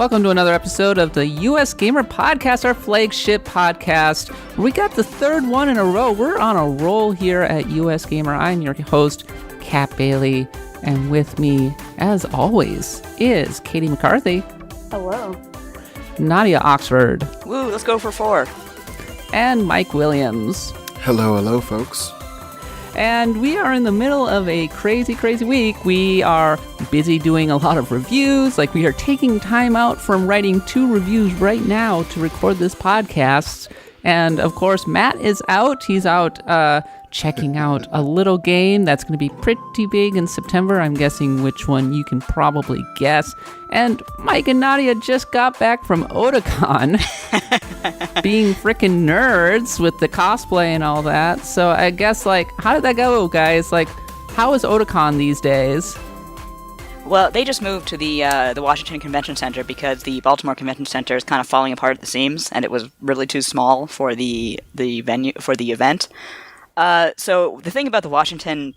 Welcome to another episode of the US Gamer Podcast, our flagship podcast. We got the third one in a row. We're on a roll here at US Gamer. I'm your host, Kat Bailey, and with me, as always, is Katie McCarthy. Hello. Nadia Oxford. Woo, let's go for 4. And Mike Williams. Hello, folks. And we are in the middle of a crazy week. We are busy doing a lot of reviews. Like, we are taking time out from writing 2 reviews right now to record this podcast. And, of course, Matt is out. He's out checking out a little game that's going to be pretty big in September. I'm guessing which one you can probably guess. And Mike and Nadia just got back from Otakon, being freaking nerds with the cosplay and all that. So I guess, like, how did that go, guys? Like, how is Otakon these days? Well, they just moved to the Washington Convention Center because the Baltimore Convention Center is kind of falling apart at the seams, and it was really too small for the venue for the event. So the thing about the Washington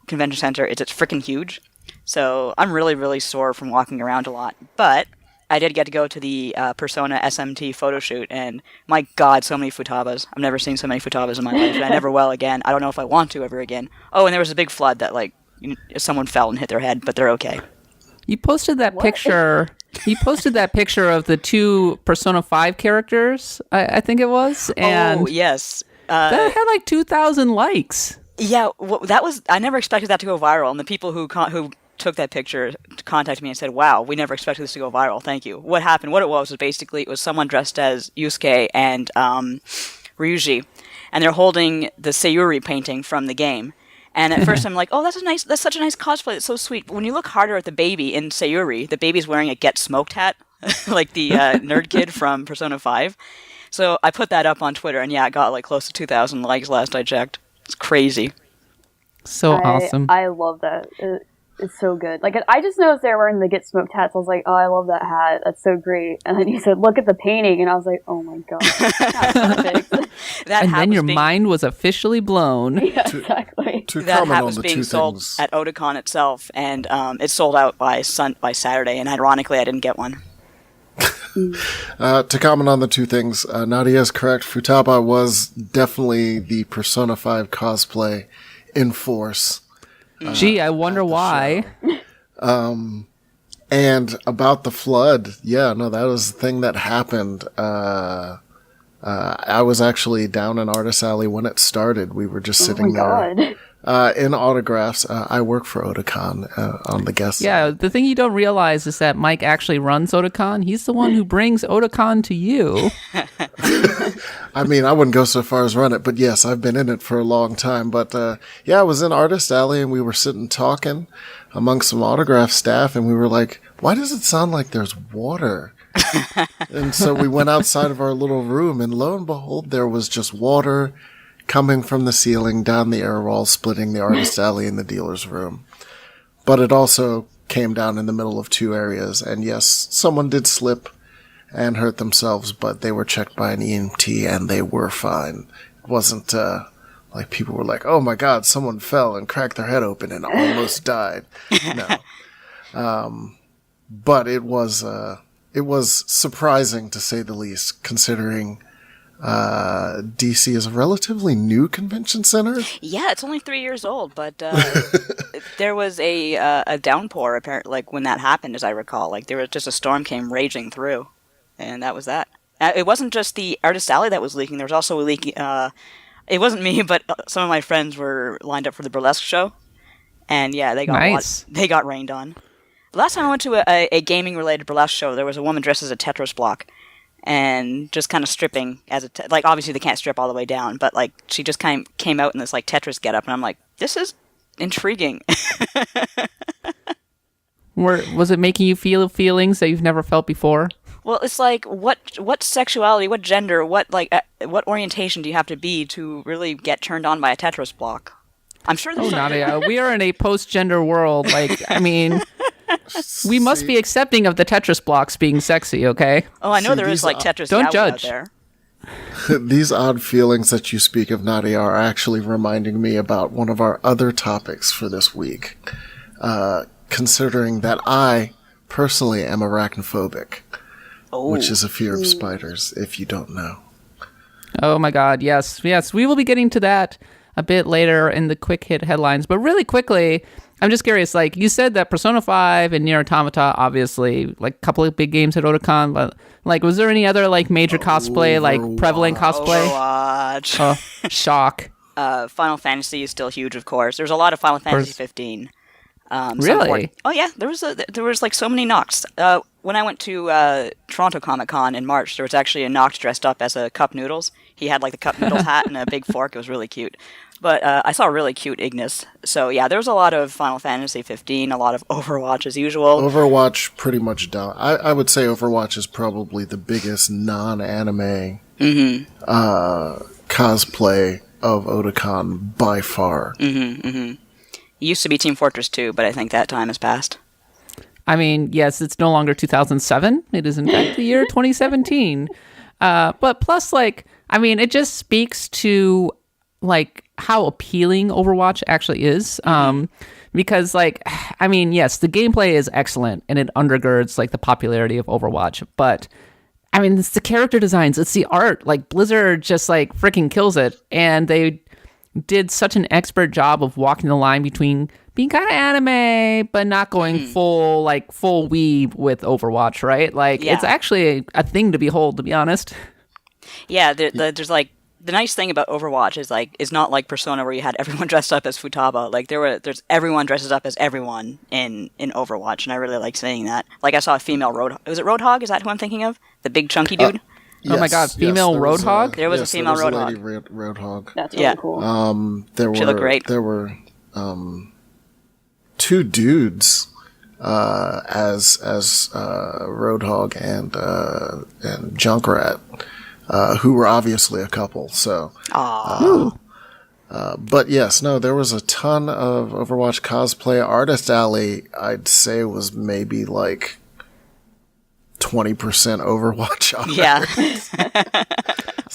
Convention Center is it's freaking huge. So I'm really sore from walking around a lot. But I did get to go to the Persona SMT photo shoot, and my god, so many futabas. I've never seen so many futabas in my life, and I never will again. I don't know if I want to ever again. Oh, and there was a big flood that, like, someone fell and hit their head, but they're okay. You posted that picture. You posted that picture of the 2 Persona 5 characters, I think it was. And oh, yes. That had like 2,000 likes. Yeah, that was. I never expected that to go viral, and the people who took that picture contacted me and said, "Wow, we never expected this to go viral. Thank you." What happened? What it was basically it was someone dressed as Yusuke and Ryuji, and they're holding the Sayuri painting from the game. And at first I'm like, "Oh, that's such a nice cosplay. It's so sweet." But when you look harder at the baby in Sayuri, the baby's wearing a Get Smoked hat, like the nerd kid from Persona 5. So I put that up on Twitter, and yeah, it got like close to 2,000 likes last I checked. It's crazy. So awesome. I love that. It's so good. Like, I just noticed they were wearing the Get Smoked hats. I was like, oh, I love that hat. That's so great. And then you said, look at the painting, and I was like, oh my god, that's perfect. And then your mind was officially blown. Yeah, exactly. That hat was being sold at Otakon itself, and it sold out by Saturday. And ironically, I didn't get one. To comment on the 2 things, Nadia is correct. Futaba was definitely the Persona 5 cosplay in force. Gee, I wonder why. And about the flood, yeah, no, that was the thing that happened. I was actually down in Artist Alley when it started. We were just sitting there. In autographs. I work for Otakon on the guest side. Yeah, the thing you don't realize is that Mike actually runs Otakon. He's the one who brings Otakon to you. I mean, I wouldn't go so far as run it, but yes, I've been in it for a long time. But yeah, I was in Artist Alley, and we were sitting talking among some autograph staff, and we were like, why does it sound like there's water? And so we went outside of our little room, and lo and behold, there was just water coming from the ceiling down the air wall, splitting the Artist Alley and the dealer's room. But it also came down in the middle of 2 areas, and yes, someone did slip and hurt themselves, but they were checked by an EMT and they were fine. It wasn't like people were like, oh my god, someone fell and cracked their head open and almost died. No. But it was surprising, to say the least, considering DC is a relatively new convention center. Yeah, it's only 3 years old, but there was a downpour apparently, like, when that happened, as I recall. Like, there was just a storm came raging through, and that was that. It wasn't just the Artist Alley that was leaking. There was also a leak. It wasn't me, but some of my friends were lined up for the burlesque show, and yeah, they got rained on. The last time I went to a gaming-related burlesque show, there was a woman dressed as a Tetris block, and just kind of stripping as like, obviously they can't strip all the way down, but like she just came out in this like Tetris getup, and I'm like, this is intriguing. Was it making you feel feelings that you've never felt before? Well, it's like, what sexuality, what gender, what orientation do you have to be to really get turned on by a Tetris block? I'm sure there's Nadia, we are in a post-gender world. Like, I mean, we must be accepting of the Tetris blocks being sexy, okay? Oh, I know there is like Tetris don't judge. Out there. These odd feelings that you speak of, Nadia, are actually reminding me about one of our other topics for this week. Considering that I personally am arachnophobic. which is a fear of spiders, if you don't know. Oh my god, yes. We will be getting to that a bit later in the quick hit headlines. But really quickly, I'm just curious, like, you said that Persona 5 and Nier Automata, obviously, like, a couple of big games at Otakon, but, like, was there any other, like, major cosplay, like, prevalent cosplay? Overwatch. Oh, shock. Final Fantasy is still huge, of course. There's a lot of Final Fantasy 15. Really? Oh yeah, there was like so many Nocts. When I went to Toronto Comic Con in March, there was actually a Noct dressed up as a Cup Noodles. He had like the Cup Noodles hat and a big fork. It was really cute. But I saw a really cute Ignis. So yeah, there was a lot of Final Fantasy 15, a lot of Overwatch as usual. Overwatch pretty much down. I would say Overwatch is probably the biggest non-anime cosplay of Otakon by far. It used to be Team Fortress 2, but I think that time has passed. I mean, yes, it's no longer 2007. It is, in fact, the year 2017. But plus, like, I mean, it just speaks to, like, how appealing Overwatch actually is. Because, like, I mean, yes, the gameplay is excellent, and it undergirds, like, the popularity of Overwatch. But, I mean, it's the character designs. It's the art. Like, Blizzard just, like, freaking kills it. And they did such an expert job of walking the line between being kind of anime but not going full weeb with Overwatch, right? Like, it's actually a thing to behold, to be honest. Yeah, there's like the nice thing about Overwatch is not like Persona where you had everyone dressed up as Futaba. Like there's everyone dresses up as everyone in Overwatch, and I really like seeing that. Like I saw a female Roadhog. Was it Roadhog? Is that who I'm thinking of? The big chunky dude. Oh my god, female Roadhog? There was a female Roadhog. Roadhog. That's really cool. She looked great. There were two dudes as Roadhog and Junkrat, who were obviously a couple. So, but yes, no, there was a ton of Overwatch cosplay. Artist Alley, I'd say, was maybe like 20% Overwatch on Yeah.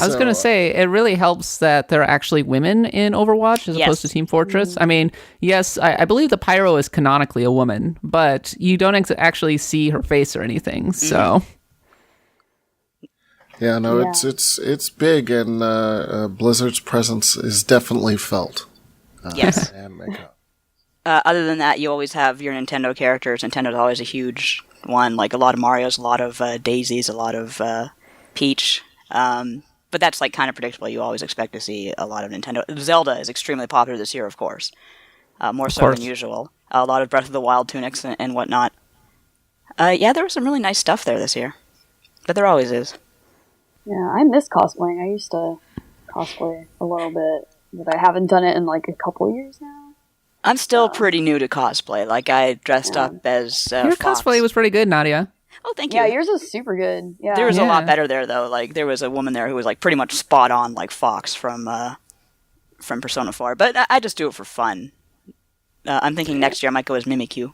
I was going to say, it really helps that there are actually women in Overwatch as opposed to Team Fortress. I mean, yes, I believe the Pyro is canonically a woman, but you don't actually see her face or anything, so... Yeah, no, it's big, and Blizzard's presence is definitely felt. Yes. And makeup. Other than that, you always have your Nintendo characters. Nintendo's always a huge one, like a lot of Marios, a lot of Daisies, a lot of Peach. But that's like kind of predictable. You always expect to see a lot of Nintendo. Zelda is extremely popular this year, of course. More so than usual. A lot of Breath of the Wild tunics and whatnot. Yeah, there was some really nice stuff there this year. But there always is. Yeah, I miss cosplaying. I used to cosplay a little bit, but I haven't done it in like a couple years now. I'm still pretty new to cosplay. Like, I dressed up as Your Fox. cosplay was pretty good, Nadia. Oh, thank you. Yeah, yours was super good. Yeah. There was a lot better there, though. Like, there was a woman there who was, like, pretty much spot on, like Fox from Persona 4. But I just do it for fun. I'm thinking next year I might go as Mimikyu.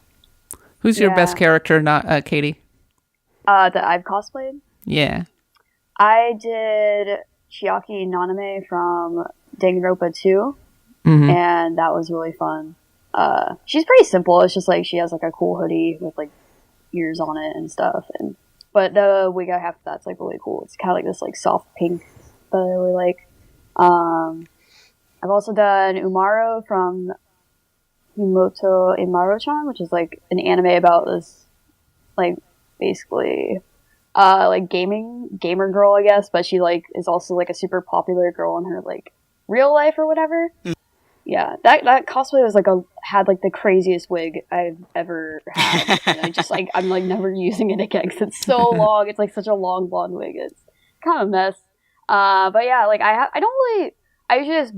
Who's your best character, Caty? That I've cosplayed? Yeah. I did Chiaki Naname from Danganronpa 2, and that was really fun. She's pretty simple. It's just like she has like a cool hoodie with like ears on it and stuff. But the wig I have for that's like really cool. It's kind of like this like soft pink that I really like. I've also done Umaro from Himoto Imaro-chan, which is like an anime about this like basically like gamer girl, I guess, but she like is also like a super popular girl in her like real life or whatever. Yeah, that cosplay was like had like the craziest wig I've ever had, and I just like I'm like never using it again because it's so long. It's like such a long blonde wig. It's kind of a mess. But yeah, like I usually just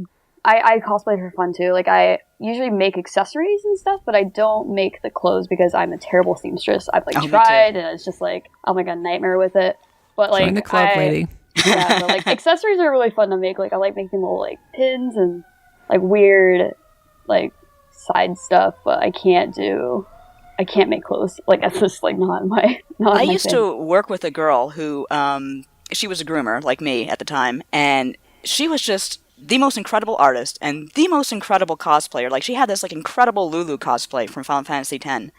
I cosplay for fun too. Like I usually make accessories and stuff, but I don't make the clothes because I'm a terrible seamstress. I've like tried, and it's just like I'm like a nightmare with it. But like join the club, lady. Yeah, but like accessories are really fun to make. Like I like making little like pins and like weird like side stuff, but I can't make clothes. Like that's just like not my I used to work with a girl who she was a groomer like me at the time, and she was just the most incredible artist and the most incredible cosplayer. Like she had this like incredible Lulu cosplay from Final Fantasy X,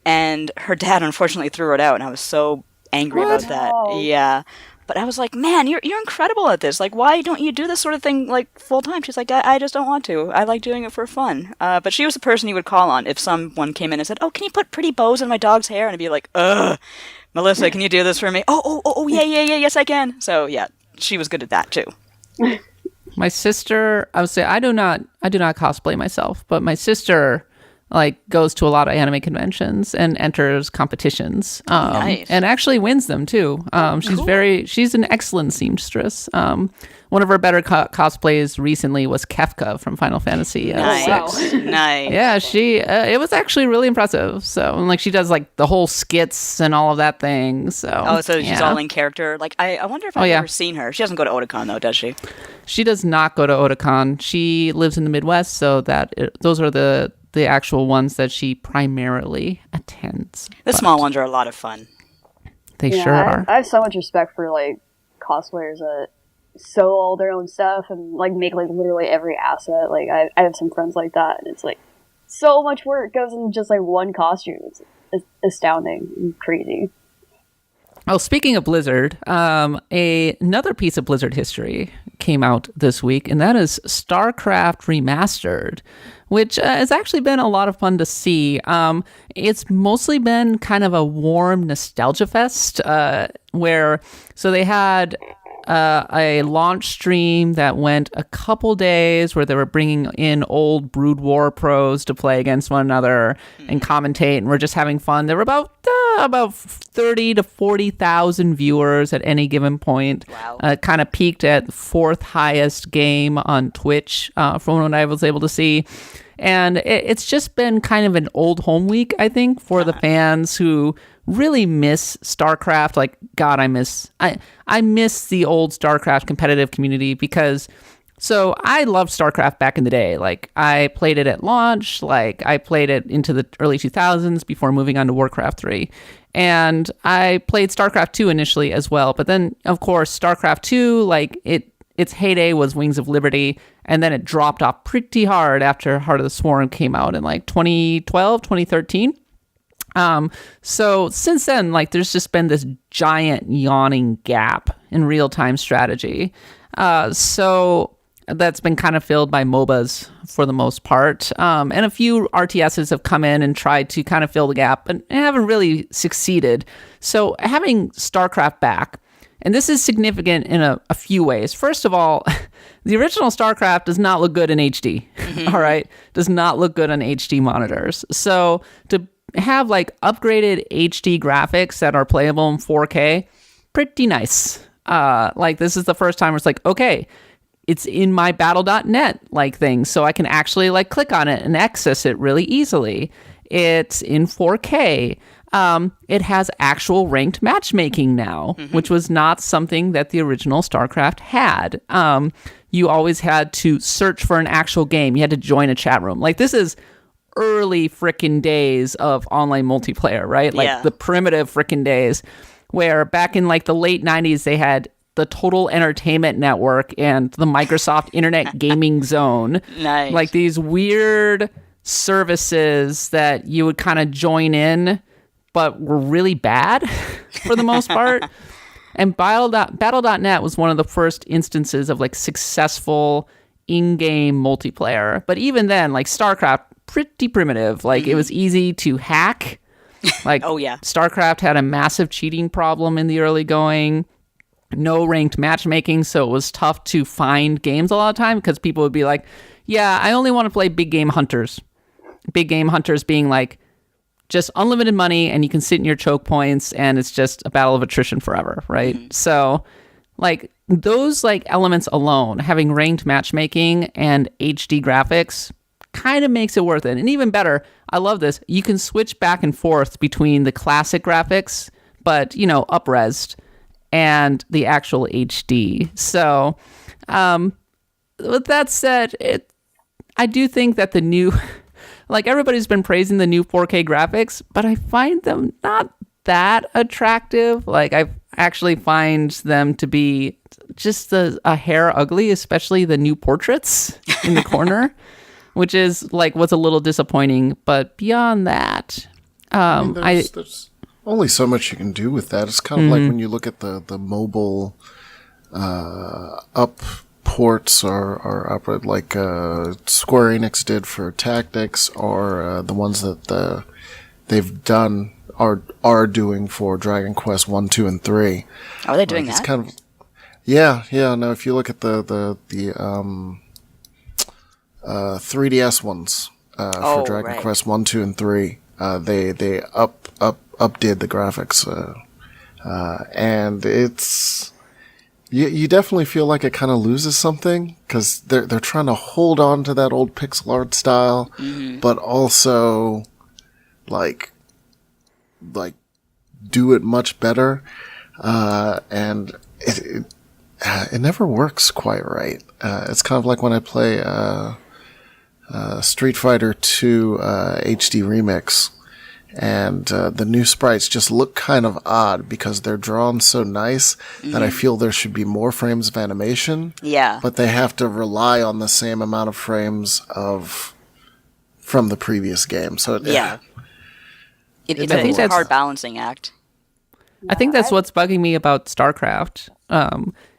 and her dad unfortunately threw it out, and I was so angry about that. Oh. Yeah. But I was like, man, you're incredible at this. Like, why don't you do this sort of thing, like, full time? She's like, I just don't want to. I like doing it for fun. But she was the person you would call on if someone came in and said, oh, can you put pretty bows in my dog's hair? And I'd be like, ugh, Melissa, can you do this for me? Oh, yeah, yes, I can. So, yeah, she was good at that, too. My sister, I would say, I do not cosplay myself, but my sister like goes to a lot of anime conventions and enters competitions, nice. and actually wins them too. She's an excellent seamstress. One of her better cosplays recently was Kefka from Final Fantasy nice. VI. Nice. Yeah, it was actually really impressive. So, and like she does like the whole skits and all of that thing. So She's all in character. Like I wonder if I've ever seen her. She doesn't go to Otakon though, does she? She does not go to Otakon. She lives in the Midwest, so those are the actual ones that she primarily attends. The small ones are a lot of fun. They sure are. I have so much respect for like cosplayers that sew all their own stuff and like make like literally every asset. Like I have some friends like that, and it's like so much work goes in just like one costume. It's astounding and crazy. Oh, speaking of Blizzard, another piece of Blizzard history came out this week, and that is StarCraft Remastered, which has actually been a lot of fun to see. It's mostly been kind of a warm nostalgia fest, so they had a launch stream that went a couple days where they were bringing in old Brood War pros to play against one another and commentate, and we're just having fun. There were about 30 to 40,000 viewers at any given point. Wow. Kind of peaked at fourth highest game on Twitch from what I was able to see. And it's just been kind of an old home week, I think, for the fans who really miss StarCraft. Like, God, I miss the old StarCraft competitive community because... So I loved StarCraft back in the day. Like I played it at launch, like I played it into the early 2000s before moving on to Warcraft 3. And I played StarCraft 2 initially as well. But then, of course, StarCraft 2, like its heyday was Wings of Liberty. And then it dropped off pretty hard after Heart of the Swarm came out in like 2012, 2013. So since then, like there's just been this giant yawning gap in real-time strategy. So that's been kind of filled by MOBAs for the most part. And a few RTSs have come in and tried to kind of fill the gap, but haven't really succeeded. So having StarCraft back, and this is significant in a few ways. First of all, the original StarCraft does not look good in HD, all right? Does not look good on HD monitors. So to have like upgraded HD graphics that are playable in 4K, pretty nice. Like this is the first time where it's like, okay, it's in my battle.net like thing, so I can actually like click on it and access it really easily. It's in 4K. It has actual ranked matchmaking now, which was not something that the original StarCraft had. You always had to search for an actual game. You had to join a chat room. Like this is early frickin' days of online multiplayer, right? Like the primitive frickin' days where back in like the late 90s, they had the Total Entertainment Network and the Microsoft Internet Gaming Zone. Nice. Like these weird services that you would kind of join in, but were really bad for the most part. And Battle.net was one of the first instances of like successful in-game multiplayer. But even then, like StarCraft, pretty primitive. Like it was easy to hack. Like StarCraft had a massive cheating problem in the early going. No ranked matchmaking, so it was tough to find games a lot of time because people would be like, yeah, I only want to play big game hunters. Big game hunters being like just unlimited money and you can sit in your choke points and it's just a battle of attrition forever, right? So like those like elements alone, having ranked matchmaking and HD graphics kind of makes it worth it. And even better, I love this, you can switch back and forth between the classic graphics, but up-resed, and the actual HD. So, with that said, I do think that the new, like everybody's been praising the new 4K graphics, but I find them not that attractive. Like I actually find them to be just a hair ugly, especially the new portraits in the corner, which is like what's a little disappointing. But beyond that, only so much you can do with that. It's kind of like when you look at the mobile up ports or up like Square Enix did for Tactics, or the ones that they've done are doing for Dragon Quest 1, 2, and 3. Oh, are they doing it's that? kind of yeah. No, if you look at the 3DS ones for Dragon Quest 1, 2, and 3, they updid the graphics, and it's you definitely feel like it kind of loses something because they're trying to hold on to that old pixel art style, but also like do it much better, and it never works quite right. It's kind of like when I play Street Fighter 2 HD Remix, and the new sprites just look kind of odd because they're drawn so nice that I feel there should be more frames of animation. Yeah. But they have to rely on the same amount of frames from the previous game. So yeah. It's a hard balancing act. I think that's what's bugging me about StarCraft,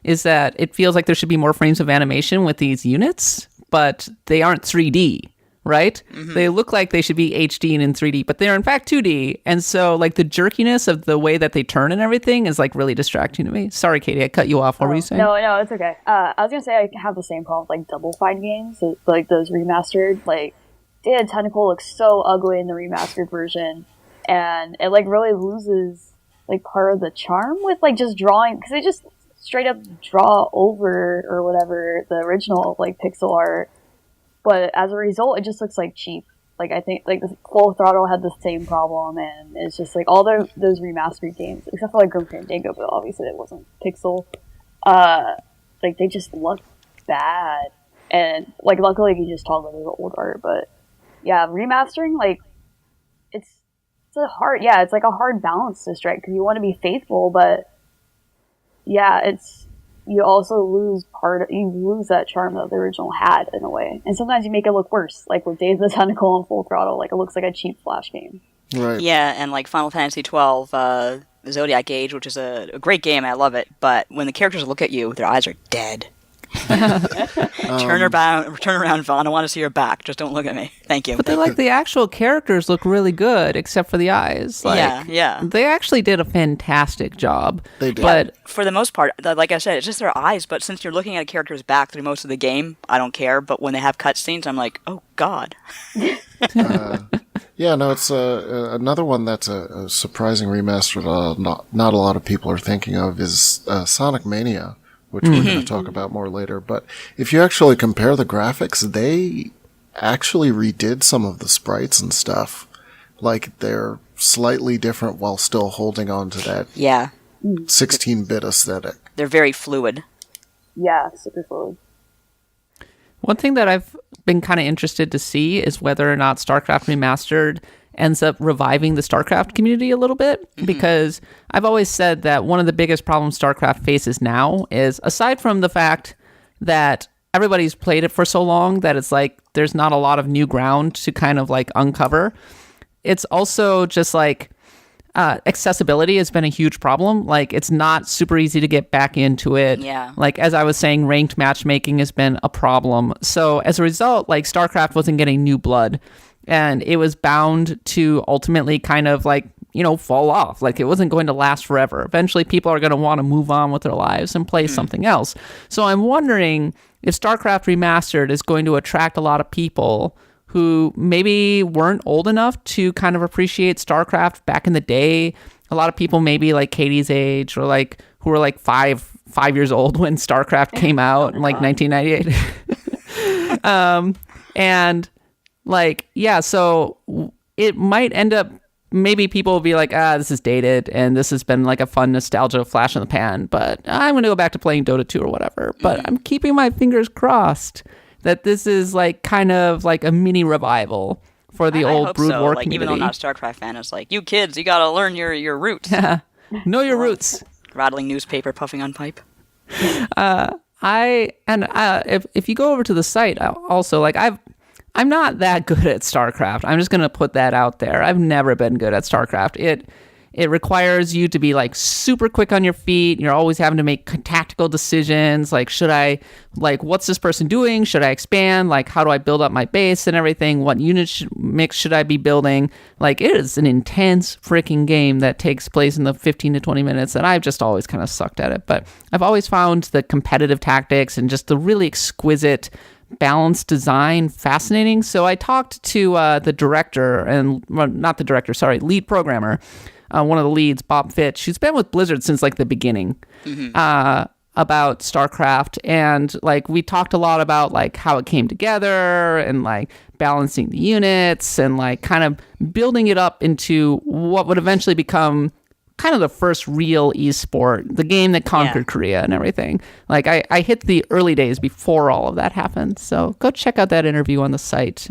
is that it feels like there should be more frames of animation with these units, but they aren't 3D, right? They look like they should be HD and in 3D, but they're in fact 2D. And so like the jerkiness of the way that they turn and everything is like really distracting to me. Sorry, Katie, I cut you off. What were you saying? No, it's okay. I was going to say I have the same problem with like Double Fine games, so, like those remastered. Like, Data Tentacle looks so ugly in the remastered version, and it like really loses like part of the charm with like just drawing, because they just straight up draw over or whatever the original like pixel art, but as a result it just looks like cheap. Like I think like the Full Throttle had the same problem, and it's just like all those remastered games, except for like Grim Fandango, but obviously it wasn't pixel, like they just look bad, and like luckily you can just toggle the old art. But yeah, remastering, like it's like a hard balance to strike, because you want to be faithful, but yeah, you also lose that charm that the original had in a way, and sometimes you make it look worse, like with Days of the Tentacle and Full Throttle. Like it looks like a cheap Flash game. Right. Yeah, and like Final Fantasy 12, Zodiac Age, which is a great game, I love it, but when the characters look at you, their eyes are dead. Turn around, Vaughn. I want to see your back. Just don't look at me. Thank you. But they're like, the actual characters look really good, except for the eyes. Like, yeah. They actually did a fantastic job. They did. But for the most part, like I said, it's just their eyes. But since you're looking at a character's back through most of the game, I don't care. But when they have cutscenes, I'm like, oh god. Yeah, no, it's another one that's a surprising remaster that not a lot of people are thinking of is Sonic Mania, which we're going to talk about more later. But if you actually compare the graphics, they actually redid some of the sprites and stuff. Like, they're slightly different while still holding on to that 16-bit aesthetic. They're very fluid. Yeah, super fluid. one thing that I've been kind of interested to see is whether or not StarCraft Remastered ends up reviving the StarCraft community a little bit, because I've always said that one of the biggest problems StarCraft faces now is, aside from the fact that everybody's played it for so long that it's like there's not a lot of new ground to kind of like uncover, it's also just like accessibility has been a huge problem. Like, it's not super easy to get back into it. Yeah. Like, as I was saying, ranked matchmaking has been a problem. So as a result, like, StarCraft wasn't getting new blood, and it was bound to ultimately kind of like, you know, fall off. Like, it wasn't going to last forever. Eventually people are going to want to move on with their lives and play something else. So I'm wondering if StarCraft Remastered is going to attract a lot of people who maybe weren't old enough to kind of appreciate StarCraft back in the day. A lot of people maybe like Katie's age, or like who were like five years old when StarCraft came out in like 1998. And like, yeah, so it might end up, maybe people will be like, this is dated and this has been like a fun nostalgia flash in the pan, but I'm going to go back to playing Dota 2 or whatever. But I'm keeping my fingers crossed that this is like kind of like a mini revival for the old Brood War community. Even though I'm not a StarCraft fan, it's like, you kids, you gotta learn your roots. Know your roots. Rattling newspaper, puffing on pipe. If you go over to the site, also, like, I'm not that good at StarCraft. I'm just gonna put that out there. I've never been good at StarCraft. It requires you to be like super quick on your feet. You're always having to make tactical decisions. Like, what's this person doing? Should I expand? Like, how do I build up my base and everything? What unit mix should I be building? Like, it is an intense freaking game that takes place in the 15 to 20 minutes, and I've just always kind of sucked at it. But I've always found the competitive tactics and just the really exquisite balanced design fascinating. So I talked to the director, lead programmer, one of the leads, Bob Fitch, who's been with Blizzard since like the beginning, about StarCraft. And like, we talked a lot about like how it came together and like balancing the units and like kind of building it up into what would eventually become kind of the first real esport, the game that conquered Korea and everything. Like, I hit the early days before all of that happened. So go check out that interview on the site.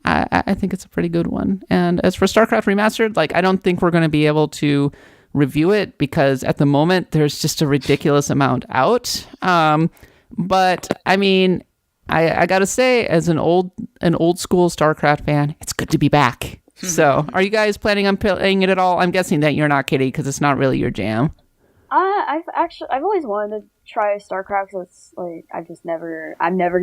I think it's a pretty good one. And as for StarCraft Remastered, like, I don't think we're going to be able to review it because at the moment there's just a ridiculous amount out. But I mean, I got to say, as an old school StarCraft fan, it's good to be back. So, are you guys planning on playing it at all? I'm guessing that you're not, Caty, because it's not really your jam. I've always wanted to try StarCraft, so it's like I've never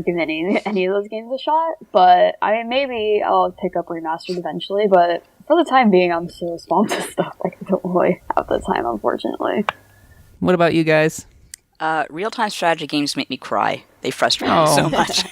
given any of those games a shot. But I mean, maybe I'll pick up Remastered eventually. But for the time being, I'm so swamped with stuff I don't really have the time, unfortunately. What about you guys? Real-time strategy games make me cry. They frustrate me so much.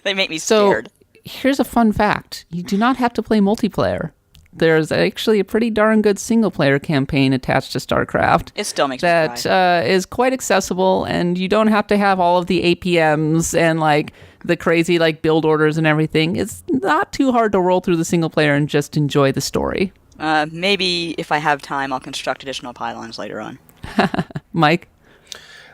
They make me scared. Here's a fun fact. You do not have to play multiplayer. There's actually a pretty darn good single-player campaign attached to StarCraft. It still makes me cry. That is quite accessible, and you don't have to have all of the APMs and like the crazy like build orders and everything. It's not too hard to roll through the single-player and just enjoy the story. Maybe if I have time, I'll construct additional pylons later on. Mike?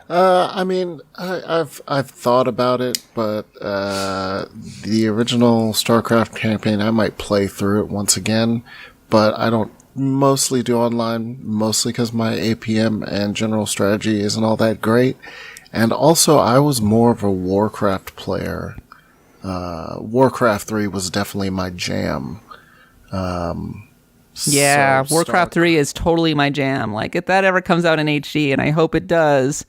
I mean, I've thought about it, but the original StarCraft campaign, I might play through it once again, but I don't mostly do online, mostly because my APM and general strategy isn't all that great. And also, I was more of a Warcraft player. Warcraft 3 was definitely my jam. Yeah, Warcraft 3 is totally my jam. Like, if that ever comes out in HD, and I hope it does,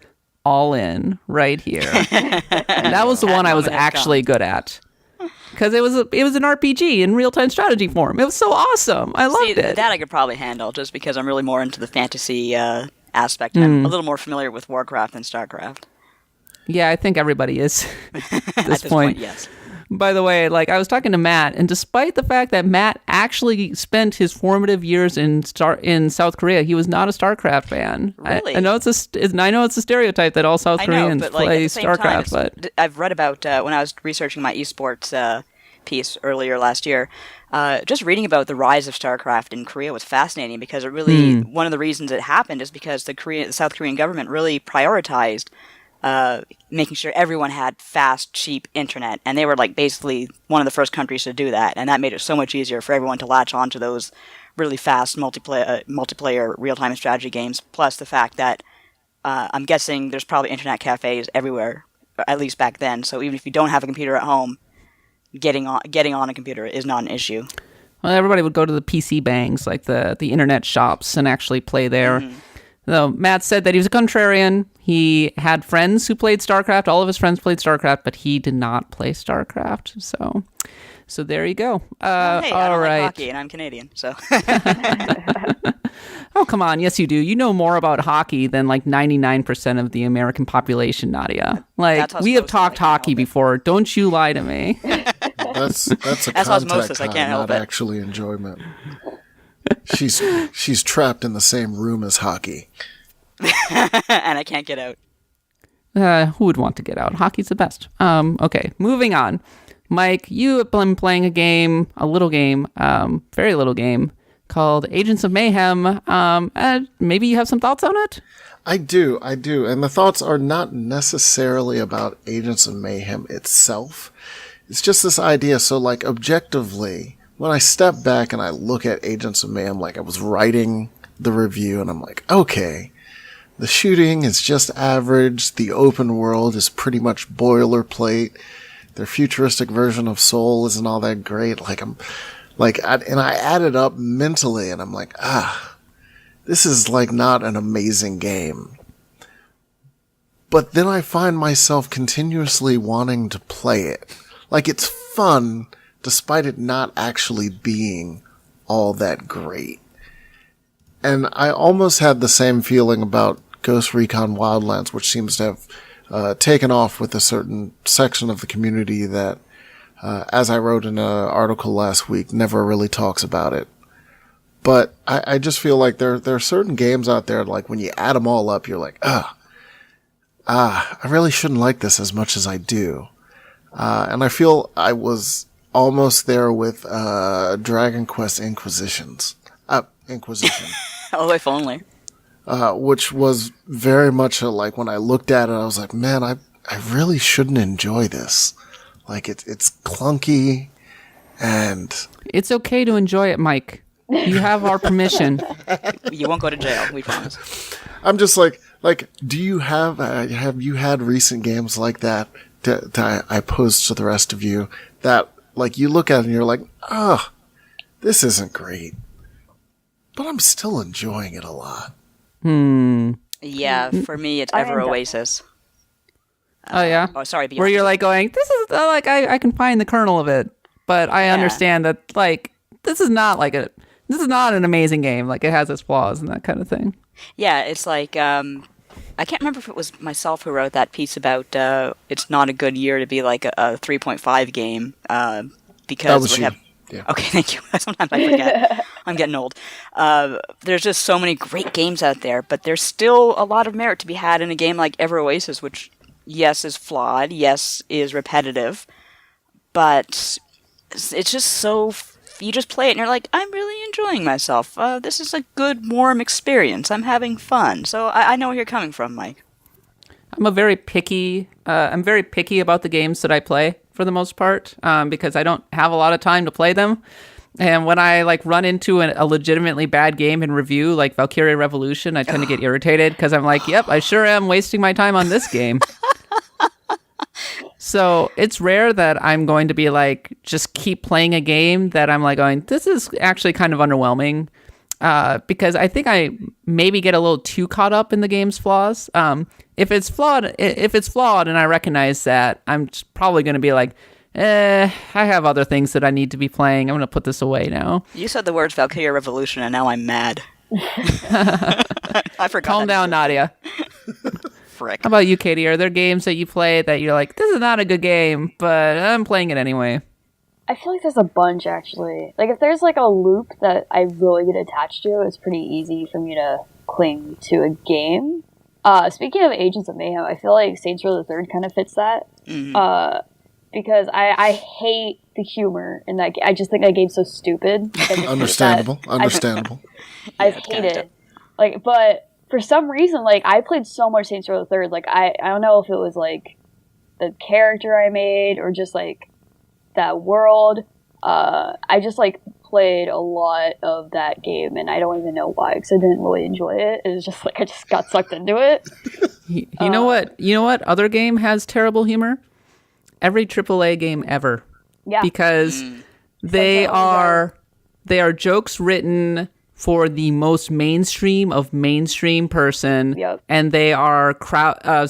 all in right here. And that was the one I was actually good at. Because it was an RPG in real-time strategy form. It was so awesome. I loved it. That I could probably handle, just because I'm really more into the fantasy aspect. I'm a little more familiar with Warcraft than StarCraft. Yeah, I think everybody is at this point. Yes. By the way, like, I was talking to Matt, and despite the fact that Matt actually spent his formative years in South Korea, he was not a StarCraft fan. Really? I know it's a stereotype that all South Koreans play StarCraft, but I've read about when I was researching my esports piece earlier last year. Just reading about the rise of StarCraft in Korea was fascinating because it really one of the reasons it happened is because the South Korean government really prioritized making sure everyone had fast, cheap internet. And they were like basically one of the first countries to do that. And that made it so much easier for everyone to latch onto those really fast multiplayer real-time strategy games. Plus the fact that I'm guessing there's probably internet cafes everywhere, at least back then. So even if you don't have a computer at home, getting on a computer is not an issue. Well, everybody would go to the PC bangs, like the internet shops, and actually play there. So Matt said that he was a contrarian. He had friends who played StarCraft. All of his friends played StarCraft, but he did not play StarCraft. So there you go. Hey, I don't right. like hockey, and I'm Canadian, so. Oh, come on. Yes, you do. You know more about hockey than like 99% of the American population, Nadia. Like, we have talked hockey before. Don't you lie to me. That's a contact osmosis. I time, can't help not it. actually enjoyment. She's trapped in the same room as hockey. And I can't get out. Who would want to get out? Hockey's the best. Okay, moving on. Mike, you have been playing a little game, very little game, called Agents of Mayhem. Maybe you have some thoughts on it? I do. And the thoughts are not necessarily about Agents of Mayhem itself. It's just this idea. So, like, objectively, when I step back and I look at Agents of Mayhem, like I was writing the review and I'm like, okay, the shooting is just average. The open world is pretty much boilerplate. Their futuristic version of Soul isn't all that great. And I added up mentally and I'm like, this is like not an amazing game. But then I find myself continuously wanting to play it. Like, it's fun, despite it not actually being all that great. And I almost had the same feeling about Ghost Recon Wildlands, which seems to have taken off with a certain section of the community that, as I wrote in an article last week, never really talks about it. But I just feel like there are certain games out there, like when you add them all up, you're like, I really shouldn't like this as much as I do. And I feel I was almost there with Dragon Quest Inquisition. Oh, if only. Which was very much like when I looked at it, I was like, man, I really shouldn't enjoy this. Like, it's clunky, and... It's okay to enjoy it, Mike. You have our permission. You won't go to jail, we promise. I'm just like, do you have you had recent games like that I posed to the rest of you that, like, you look at it and you're like, this isn't great, but I'm still enjoying it a lot. Yeah, for me, it's Ever Oasis. Oh, yeah? Oh, sorry. Where you're like going, this is, like, I can find the kernel of it, but I understand that, like, this is not an amazing game. Like, it has its flaws and that kind of thing. Yeah, it's like, I can't remember if it was myself who wrote that piece about it's not a good year to be like a 3.5 game, because that was you. Yeah. Okay, thank you. Sometimes I forget. I'm getting old. There's just so many great games out there, but there's still a lot of merit to be had in a game like Ever Oasis, which, yes, is flawed, yes, is repetitive, but it's just so... You just play it and you're like, I'm really enjoying myself. This is a good, warm experience. I'm having fun. So I know where you're coming from, Mike. I'm very picky about the games that I play for the most part, because I don't have a lot of time to play them. And when I like run into a legitimately bad game in review, like Valkyria Revolution, I tend to get irritated because I'm like, yep, I sure am wasting my time on this game. So it's rare that I'm going to be like, just keep playing a game that I'm like going, this is actually kind of underwhelming, because I think I maybe get a little too caught up in the game's flaws. If it's flawed and I recognize that, I'm probably going to be like, I have other things that I need to be playing. I'm going to put this away now. You said the words Valkyria Revolution and now I'm mad. I forgot. Calm down, Nadia. Frick. How about you, Caty? Are there games that you play that you're like, this is not a good game, but I'm playing it anyway? I feel like there's a bunch, actually. Like, if there's, like, a loop that I really get attached to, it's pretty easy for me to cling to a game. Speaking of Agents of Mayhem, I feel like Saints Row the Third kind of fits that. Mm-hmm. Because I hate the humor in that game. I just think that game's so stupid. Understandable. I hate it. Like, but... For some reason, like, I played so much Saints Row the Third, like, I don't know if it was, like, the character I made or just, like, that world. I just, like, played a lot of that game, and I don't even know why, because I didn't really enjoy it. It was just, like, I just got sucked into it. You know what other game has terrible humor? Every AAA game ever. Yeah. Because they are jokes written... for the most mainstream of mainstream person, yep. And they are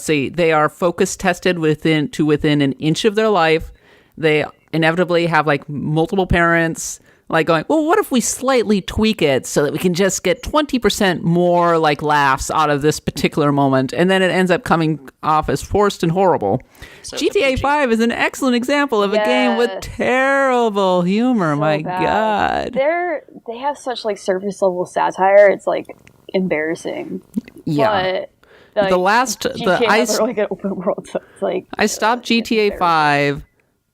they are focus tested within an inch of their life. They inevitably have like multiple parents, like going, well, what if we slightly tweak it so that we can just get 20% more like laughs out of this particular moment, and then it ends up coming off as forced and horrible. So GTA 5 is an excellent example of a game with terrible humor. So my bad. God, they have such like surface level satire. It's like embarrassing. Yeah. But GTA has a really good open world, so it's like I stopped GTA 5.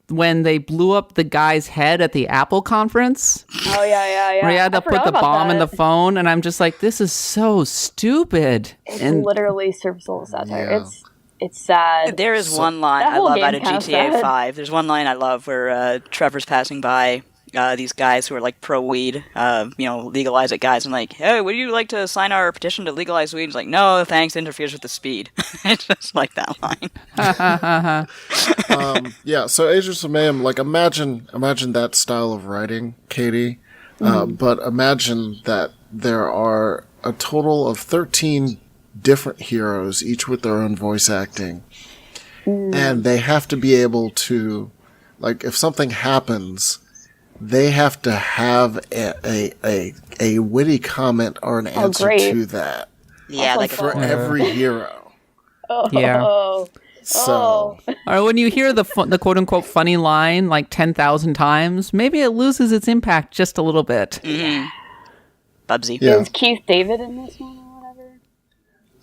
When they blew up the guy's head at the Apple conference. Oh, yeah. Where he had to put the bomb in the phone, and I'm just like, this is so stupid. It's literally surface level satire. Yeah. It's sad. There is one line I love out of GTA 5. There's one line I love where Trevor's passing by these guys who are like pro-weed, legalize it guys, and like, hey, would you like to sign our petition to legalize weed? He's like, no, thanks, interferes with the speed. It's just like that line. Yeah, so Agents of Mayhem, like, imagine that style of writing, Caty, but imagine that there are a total of 13 different heroes, each with their own voice acting. And they have to be able to, like, if something happens, they have to have a witty comment or an answer to that. Yeah, like for every hero. Yeah. So, Or when you hear the quote unquote funny line like 10,000 times, maybe it loses its impact just a little bit. Bubsy. yeah. Is Keith David in this one or whatever?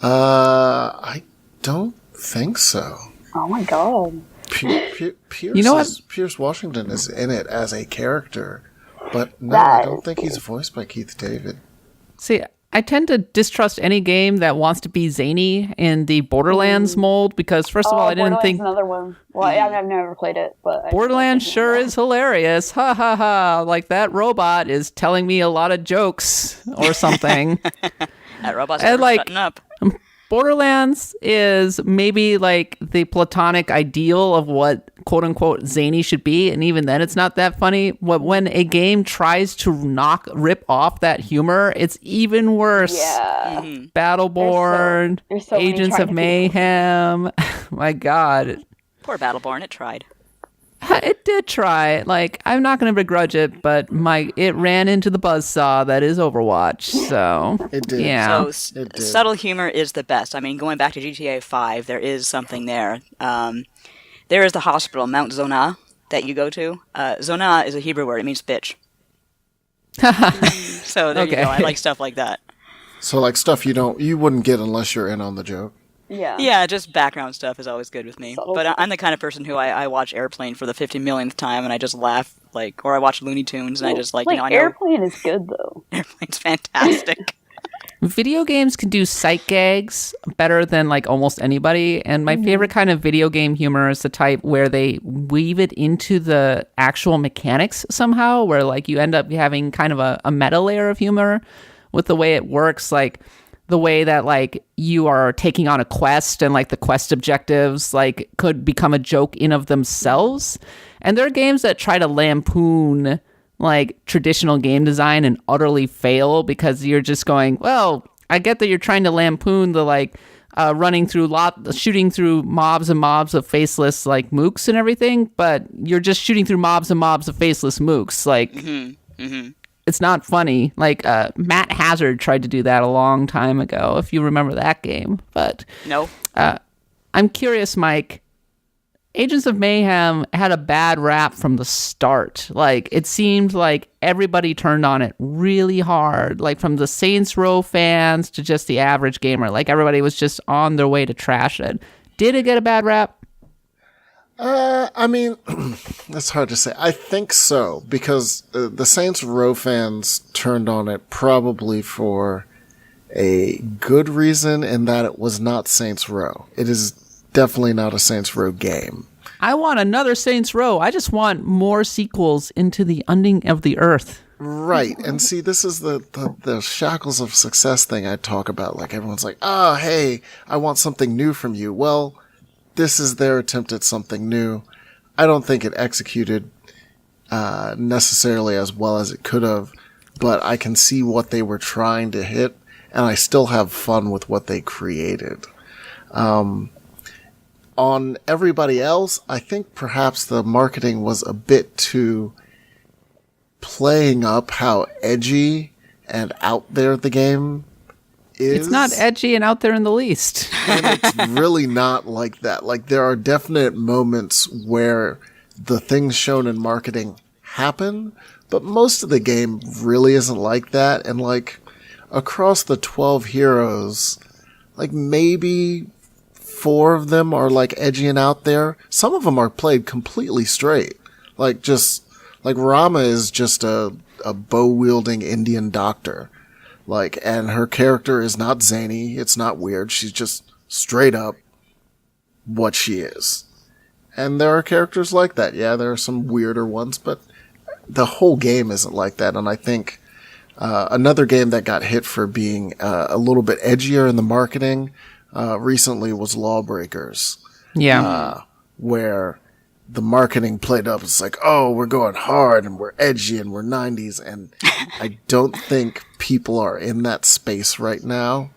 I don't think so. Oh my god. Pierce, You know what? Pierce Washington is in it as a character, but no, I don't think he's voiced by Keith David. See, I tend to distrust any game that wants to be zany in the Borderlands mold because, first of all, I didn't think another one. Well, I've never played it, but Borderlands sure is hilarious. Ha ha ha! Like that robot is telling me a lot of jokes or something. That robot's And, like, shutting up. Borderlands is maybe like the platonic ideal of what quote unquote zany should be, and even then it's not that funny. When a game tries to rip off that humor, it's even worse. Yeah. Battleborn, There's so many Agents trying of to be Mayhem. My God. Poor Battleborn, it tried. It did try. Like, I'm not going to begrudge it, but it ran into the buzzsaw that is Overwatch. So It did. Yeah. So It did. subtle humor is the best. I mean, going back to GTA 5, there is something there. There is the hospital, Mount Zonah, that you go to. Zonah is a Hebrew word. It means bitch. So there you Okay. go. I like stuff like that. So, like, stuff you wouldn't get unless you're in on the joke. Yeah. Yeah, just background stuff is always good with me. Subtle. But I'm the kind of person who I watch Airplane for the 50 millionth time and I just laugh, like, or I watch Looney Tunes and I just, like, you know, I know Airplane is good though. Airplane's fantastic. Video games can do sight gags better than like almost anybody, and my favorite kind of video game humor is the type where they weave it into the actual mechanics somehow, where like you end up having kind of a meta layer of humor with the way it works, like the way that like you are taking on a quest and like the quest objectives like could become a joke in of themselves. And there are games that try to lampoon like traditional game design and utterly fail because you're just going, well, I get that you're trying to lampoon the like shooting through mobs and mobs of faceless like mooks and everything, but you're just shooting through mobs and mobs of faceless mooks. Like, it's not funny. Like Matt Hazard tried to do that a long time ago, if you remember that game. But No. I'm curious, Mike. Agents of Mayhem had a bad rap from the start. Like, it seemed like everybody turned on it really hard. Like, from the Saints Row fans to just the average gamer. Like, everybody was just on their way to trash it. Did it get a bad rap? I mean, that's hard to say. I think so, because the Saints Row fans turned on it probably for a good reason, in that it was not Saints Row. It is definitely not a Saints Row game. I want another Saints Row. I just want more sequels into the ending of the earth. Right. And see, this is the shackles of success thing I talk about. Like, everyone's like, oh, hey, I want something new from you. Well, this is their attempt at something new. I don't think it executed necessarily as well as it could have, but I can see what they were trying to hit, and I still have fun with what they created. On everybody else, I think perhaps the marketing was a bit too playing up how edgy and out there the game is. It's not edgy and out there in the least. And it's really not like that. Like, there are definite moments where the things shown in marketing happen, but most of the game really isn't like that. And like, across the 12 heroes, like maybe 4 of them are like edgy and out there. Some of them are played completely straight. Like, just like Rama is just a bow wielding Indian doctor. Like, and her character is not zany. It's not weird. She's just straight up what she is. And there are characters like that. Yeah, there are some weirder ones, but the whole game isn't like that. And I think another game that got hit for being a little bit edgier in the marketing recently was Lawbreakers. Yeah. Where the marketing played up. It's like, oh, we're going hard and we're edgy and we're 90s. And I don't think people are in that space right now.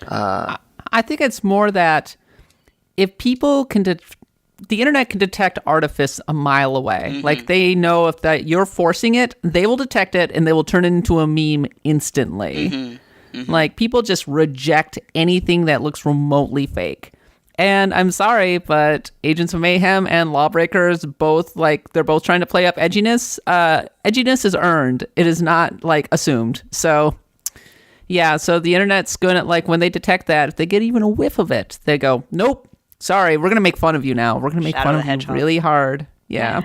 I think it's more that if people can, the internet can detect artifice a mile away. Mm-hmm. Like they know if that you're forcing it, they will detect it and they will turn it into a meme instantly. Mm-hmm. Mm-hmm. Like people just reject anything that looks remotely fake. And I'm sorry, but Agents of Mayhem and Lawbreakers both, like, they're both trying to play up edginess. Edginess is earned. It is not, like, assumed. So, yeah, so the internet's going to, like, when they detect that, if they get even a whiff of it, they go, nope, sorry, we're going to make fun of you now. We're going to make fun of you really hard. Yeah.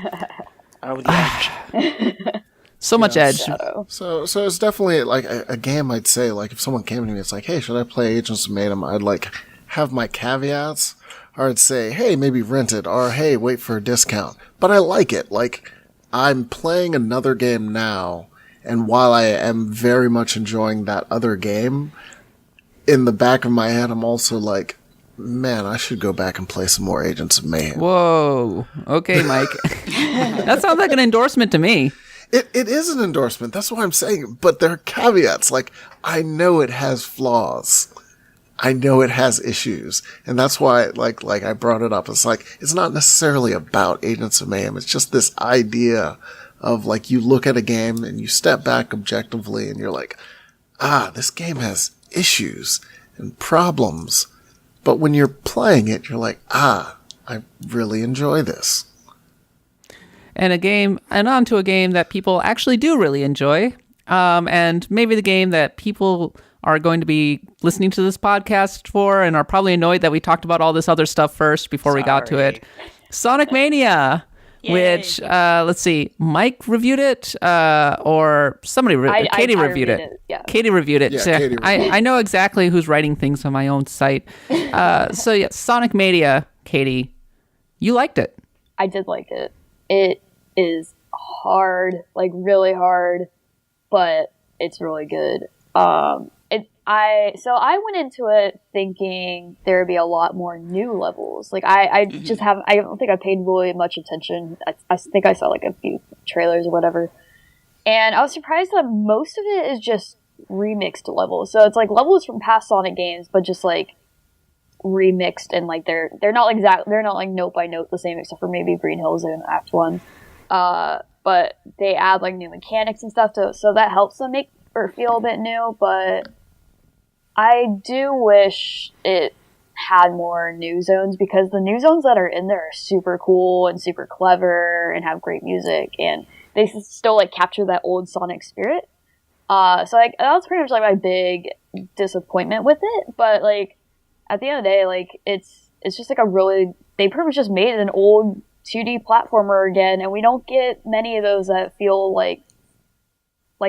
Oh, the edge. So much edge. So it's definitely, like, a game I'd say, like, if someone came to me, it's like, hey, should I play Agents of Mayhem? I'd, like, have my caveats, or I'd say, hey, maybe rent it, or hey, wait for a discount. But I like it. Like, I'm playing another game now, and while I am very much enjoying that other game, in the back of my head, I'm also like, man, I should go back and play some more Agents of Mayhem. Whoa. Okay, Mike. That sounds like an endorsement to me. It is an endorsement. That's what I'm saying. But there are caveats. Like, I know it has flaws. I know it has issues, and that's why, like I brought it up. It's like, it's not necessarily about Agents of Mayhem. It's just this idea of, like, you look at a game and you step back objectively and you're like, this game has issues and problems. But when you're playing it, you're like, I really enjoy this. And onto a game that people actually do really enjoy. And maybe the game that people are going to be listening to this podcast for and are probably annoyed that we talked about all this other stuff first before we got to it. Sonic Mania, which, let's see, Mike reviewed it, or somebody, Caty reviewed it. Yeah. Caty reviewed it. Yeah, So Caty reviewed it. I know exactly who's writing things on my own site. So yeah, Sonic Mania, Caty, you liked it. I did like it. It is hard, like really hard, but it's really good. I went into it thinking there would be a lot more new levels. Like I just haven't. I don't think I paid really much attention. I think I saw like a few trailers or whatever, and I was surprised that most of it is just remixed levels. So it's like levels from past Sonic games, but just like remixed, and like they're not like note by note the same, except for maybe Green Hill Zone Act 1. But they add like new mechanics and stuff so that helps them make or feel a bit new, but I do wish it had more new zones, because the new zones that are in there are super cool and super clever and have great music, and they still like capture that old Sonic spirit. So like that was pretty much like my big disappointment with it. But like at the end of the day, like it's just like they pretty much just made an old 2D platformer again, and we don't get many of those that feel like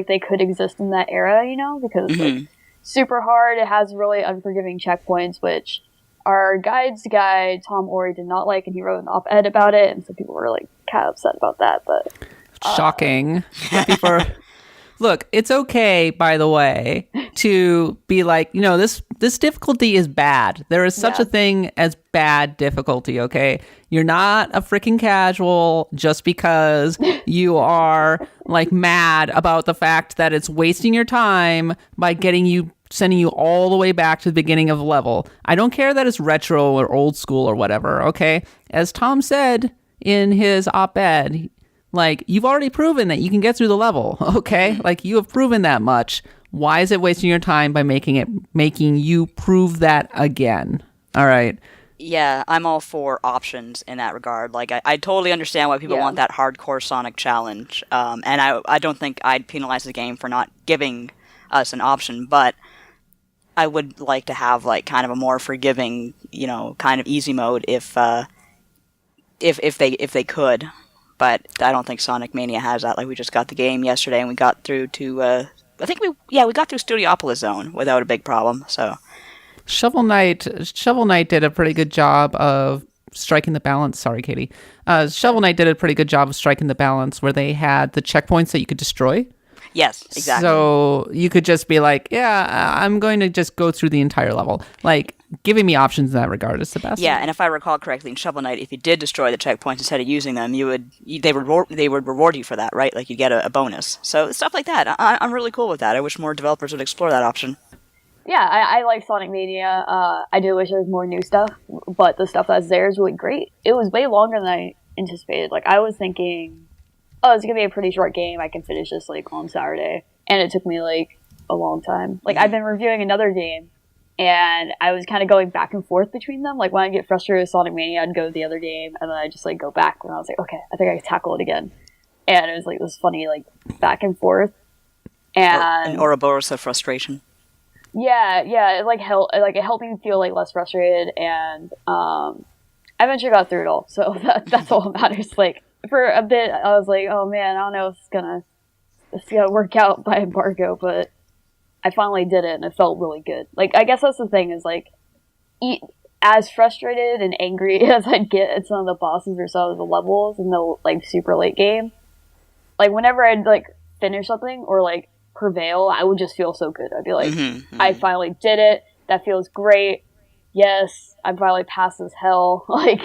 they could exist in that era, you know, because it's like super hard. It has really unforgiving checkpoints, which our guides guy, Tom Ori, did not like, and he wrote an op-ed about it, and so people were like kind of upset about that, but shocking. Look, it's okay, by the way, to be like, you know, this difficulty is bad. There is such a thing as bad difficulty, okay? You're not a freaking casual just because you are, like, mad about the fact that it's wasting your time by sending you all the way back to the beginning of the level. I don't care that it's retro or old school or whatever, okay? As Tom said in his op-ed, like, you've already proven that you can get through the level, okay? Like, you have proven that much. Why is it wasting your time by making you prove that again? All right. Yeah, I'm all for options in that regard. Like, I totally understand why people want that hardcore Sonic challenge. And I don't think I'd penalize the game for not giving us an option, but I would like to have, like, kind of a more forgiving, you know, kind of easy mode if they could. But I don't think Sonic Mania has that. Like, we just got the game yesterday, and we got through to, I think we got through Studiopolis Zone without a big problem, so. Shovel Knight did a pretty good job of striking the balance. Sorry, Caty. Shovel Knight did a pretty good job of striking the balance where they had the checkpoints that you could destroy. Yes, exactly. So you could just be like, yeah, I'm going to just go through the entire level. Like, giving me options in that regard is the best. Yeah, and if I recall correctly, in Shovel Knight, if you did destroy the checkpoints instead of using them, they would reward you for that, right? Like, you get a bonus. So stuff like that. I'm really cool with that. I wish more developers would explore that option. Yeah, I like Sonic Mania. I do wish there was more new stuff, but the stuff that's there is really great. It was way longer than I anticipated. Like, I was thinking, oh, it's gonna be a pretty short game. I can finish this like on Saturday, and it took me like a long time. Like, I've been reviewing another game, and I was kind of going back and forth between them. Like, when I get frustrated with Sonic Mania, I'd go to the other game, and then I'd just like go back when I was like, okay, I think I can tackle it again. And it was like this funny like back and forth, and An Ouroboros of frustration. Yeah, it helped me feel like less frustrated, and I eventually got through it all. So that's all that matters. Like, for a bit, I was like, oh man, I don't know if it's gonna work out by embargo, but I finally did it, and it felt really good. Like, I guess that's the thing is like, as frustrated and angry as I'd get at some of the bosses or some of the levels in the like super late game, like whenever I'd like finish something or like prevail, I would just feel so good. I'd be like, I finally did it. That feels great. Yes, I'm finally past this hell. Like,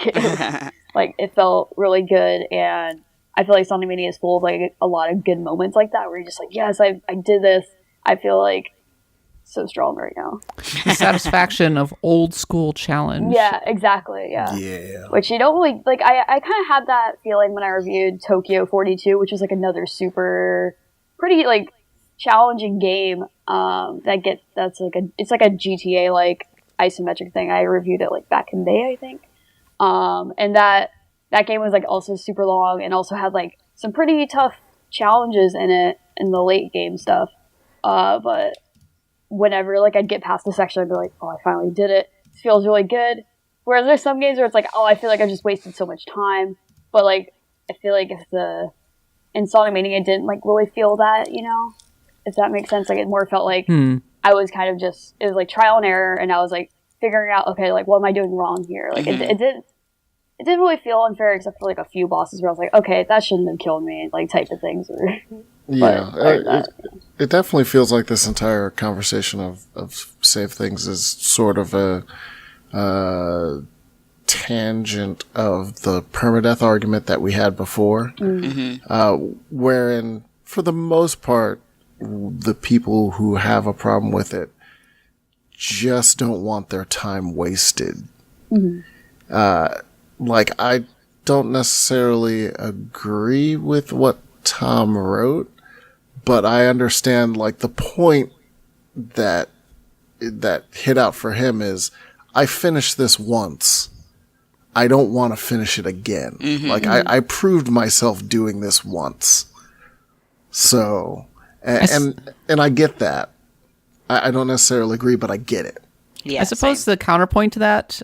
it felt really good, and I feel like Sonic Mania is full of like a lot of good moments like that, where you're just like, yes, I did this. I feel like so strong right now. The satisfaction of old school challenge. Yeah, exactly. Yeah. Which you don't really like. I kind of had that feeling when I reviewed Tokyo 42, which was like another super pretty like challenging game. It's like a GTA like isometric thing. I reviewed it like back in the day, I think. And that game was like also super long and also had like some pretty tough challenges in it in the late game stuff. But whenever like I'd get past the section, I'd be like, oh, I finally did it. It feels really good. Whereas there's some games where it's like, oh, I feel like I just wasted so much time. But like, I feel like in Sonic Mania, I didn't like really feel that, you know? If that makes sense. Like, it more felt like I was kind of just, it was like trial and error, and I was like figuring out, okay, like, what am I doing wrong here? Like, it didn't really feel unfair except for like a few bosses where I was like, okay, that shouldn't have killed me, like, type of things. Yeah, it definitely feels like this entire conversation of Save Things is sort of a tangent of the permadeath argument that we had before, wherein, for the most part, the people who have a problem with it just don't want their time wasted. Like, I don't necessarily agree with what Tom wrote, but I understand, like, the point that hit out for him is, I finished this once. I don't want to finish it again. Like, I proved myself doing this once. So, and I get that. I don't necessarily agree, but I get it. Yeah, I suppose same. the counterpoint to that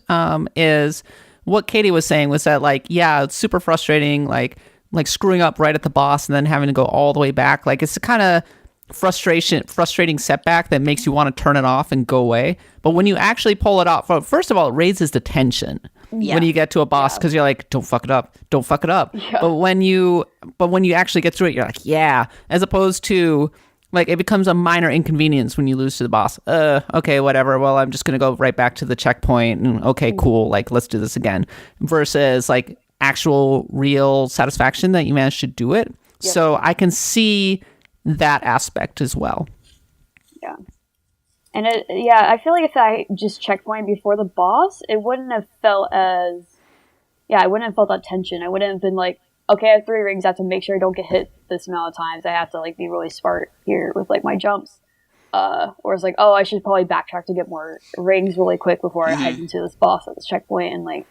is what Caty was saying was that, like, yeah, it's super frustrating, like screwing up right at the boss and then having to go all the way back. Like, it's the kind of frustrating setback that makes you want to turn it off and go away. But when you actually pull it off, first of all, it raises the tension when you get to a boss, because you're like, don't fuck it up. Yeah. But when you actually get through it, you're like, yeah, as opposed to, like, it becomes a minor inconvenience when you lose to the boss. Okay, whatever. Well, I'm just going to go right back to the checkpoint and okay, cool. Like, let's do this again. Versus like actual real satisfaction that you managed to do it. Yep. So I can see that aspect as well. Yeah. And I feel like if I just checkpoint before the boss, it wouldn't have felt I wouldn't have felt that tension. I wouldn't have been like, okay, I have 3 rings, I have to make sure I don't get hit this amount of times. I have to like be really smart here with like my jumps. Or it's like, oh, I should probably backtrack to get more rings really quick before I head into this boss at this checkpoint, and like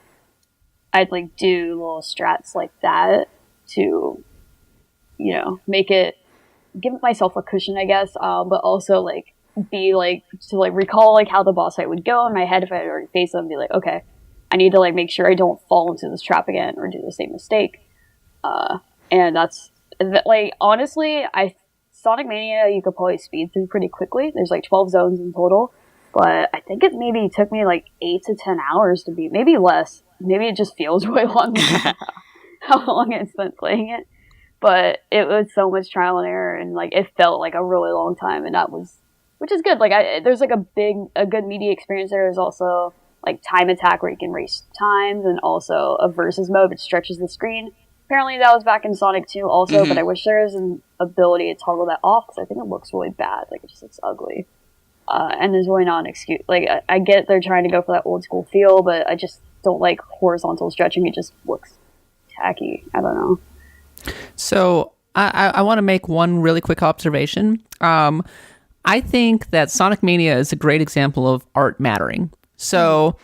I'd like do little strats like that to, you know, give myself a cushion, I guess, but also like be like to like recall like how the boss fight would go in my head if I had already faced them, and be like, okay, I need to like make sure I don't fall into this trap again or do the same mistake. And that's like, honestly, Sonic Mania you could probably speed through pretty quickly. There's like 12 zones in total, but I think it maybe took me like 8 to 10 hours to beat, maybe less. Maybe it just feels way long how long I spent playing it. But it was so much trial and error, and like it felt like a really long time, and which is good. Like there's like a good media experience there. There's also like time attack where you can race times, and also a versus mode which stretches the screen. Apparently that was back in Sonic 2 also, but I wish there was an ability to toggle that off because I think it looks really bad. Like, it just looks ugly. And there's really not an excuse. Like, I get they're trying to go for that old school feel, but I just don't like horizontal stretching. It just looks tacky. I don't know. So I want to make one really quick observation. I think that Sonic Mania is a great example of art mattering. So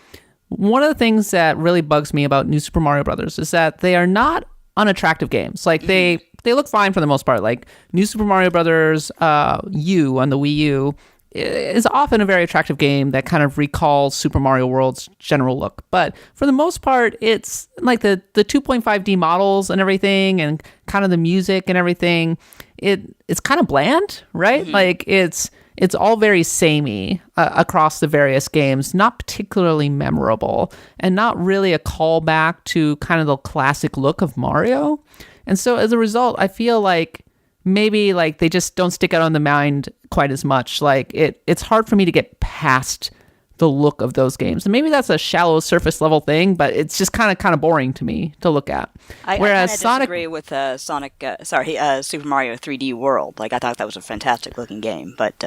one of the things that really bugs me about New Super Mario Brothers is that they are not unattractive games. Like, they look fine for the most part. Like, New Super Mario Brothers U on the Wii U is often a very attractive game that kind of recalls Super Mario World's general look. But for the most part, it's like the 2.5D models and everything, and kind of the music and everything. It's kind of bland, right? Like, it's all very samey across the various games, not particularly memorable, and not really a callback to kind of the classic look of Mario. And so as a result, I feel like maybe like they just don't stick out on the mind quite as much. Like, it's hard for me to get past the look of those games. And maybe that's a shallow surface level thing, but it's just kind of boring to me to look at. Whereas I disagree with Super Mario 3D World. Like, I thought that was a fantastic looking game, but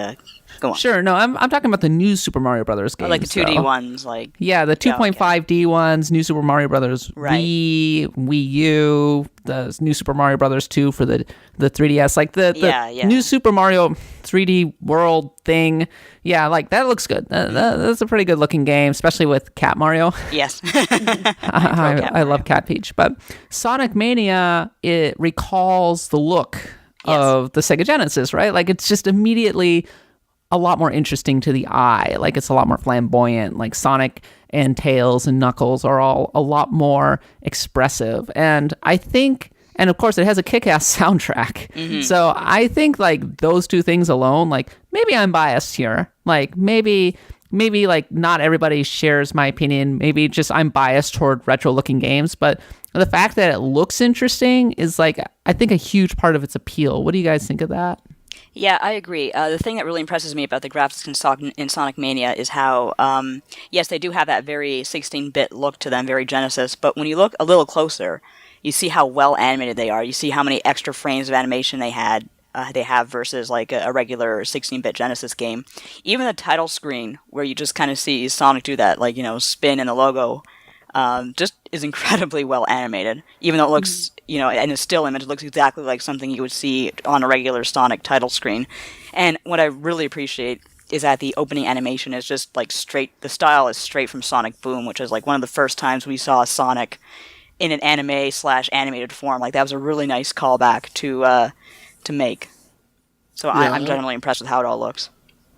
go on. Sure, no, I'm talking about the new Super Mario Brothers games. Like the 2D ones, like... Yeah, the 2.5D ones, New Super Mario Brothers Wii U, the New Super Mario Brothers 2 for the 3DS. Like, the new Super Mario 3D World thing. Yeah, like, that looks good. That's a pretty good looking game, especially with Cat Mario. Yes. I love Cat Peach. But Sonic Mania, it recalls the look of the Sega Genesis, right? Like, it's just immediately a lot more interesting to the eye. Like, it's a lot more flamboyant. Like, Sonic and Tails and Knuckles are all a lot more expressive. And I think, and of course it has a kick-ass soundtrack. So I think like those two things alone, like, maybe I'm biased here. Like, maybe like not everybody shares my opinion. Maybe just I'm biased toward retro looking games, but the fact that it looks interesting is like, I think a huge part of its appeal. What do you guys think of that? Yeah, I agree. The thing that really impresses me about the graphics in Sonic Mania is how, yes, they do have that very 16-bit look to them, very Genesis, but when you look a little closer, you see how well animated they are. You see how many extra frames of animation they have versus like a regular 16-bit Genesis game. Even the title screen, where you just kind of see Sonic do that, like, spin in the logo, just is incredibly well animated. Even though it looks, in a still image, it looks exactly like something you would see on a regular Sonic title screen. And what I really appreciate is that the opening animation is just like straight, the style is straight from Sonic Boom, which is like one of the first times we saw Sonic in an anime/animated form. Like, that was a really nice callback to make. So yeah, I'm generally impressed with how it all looks.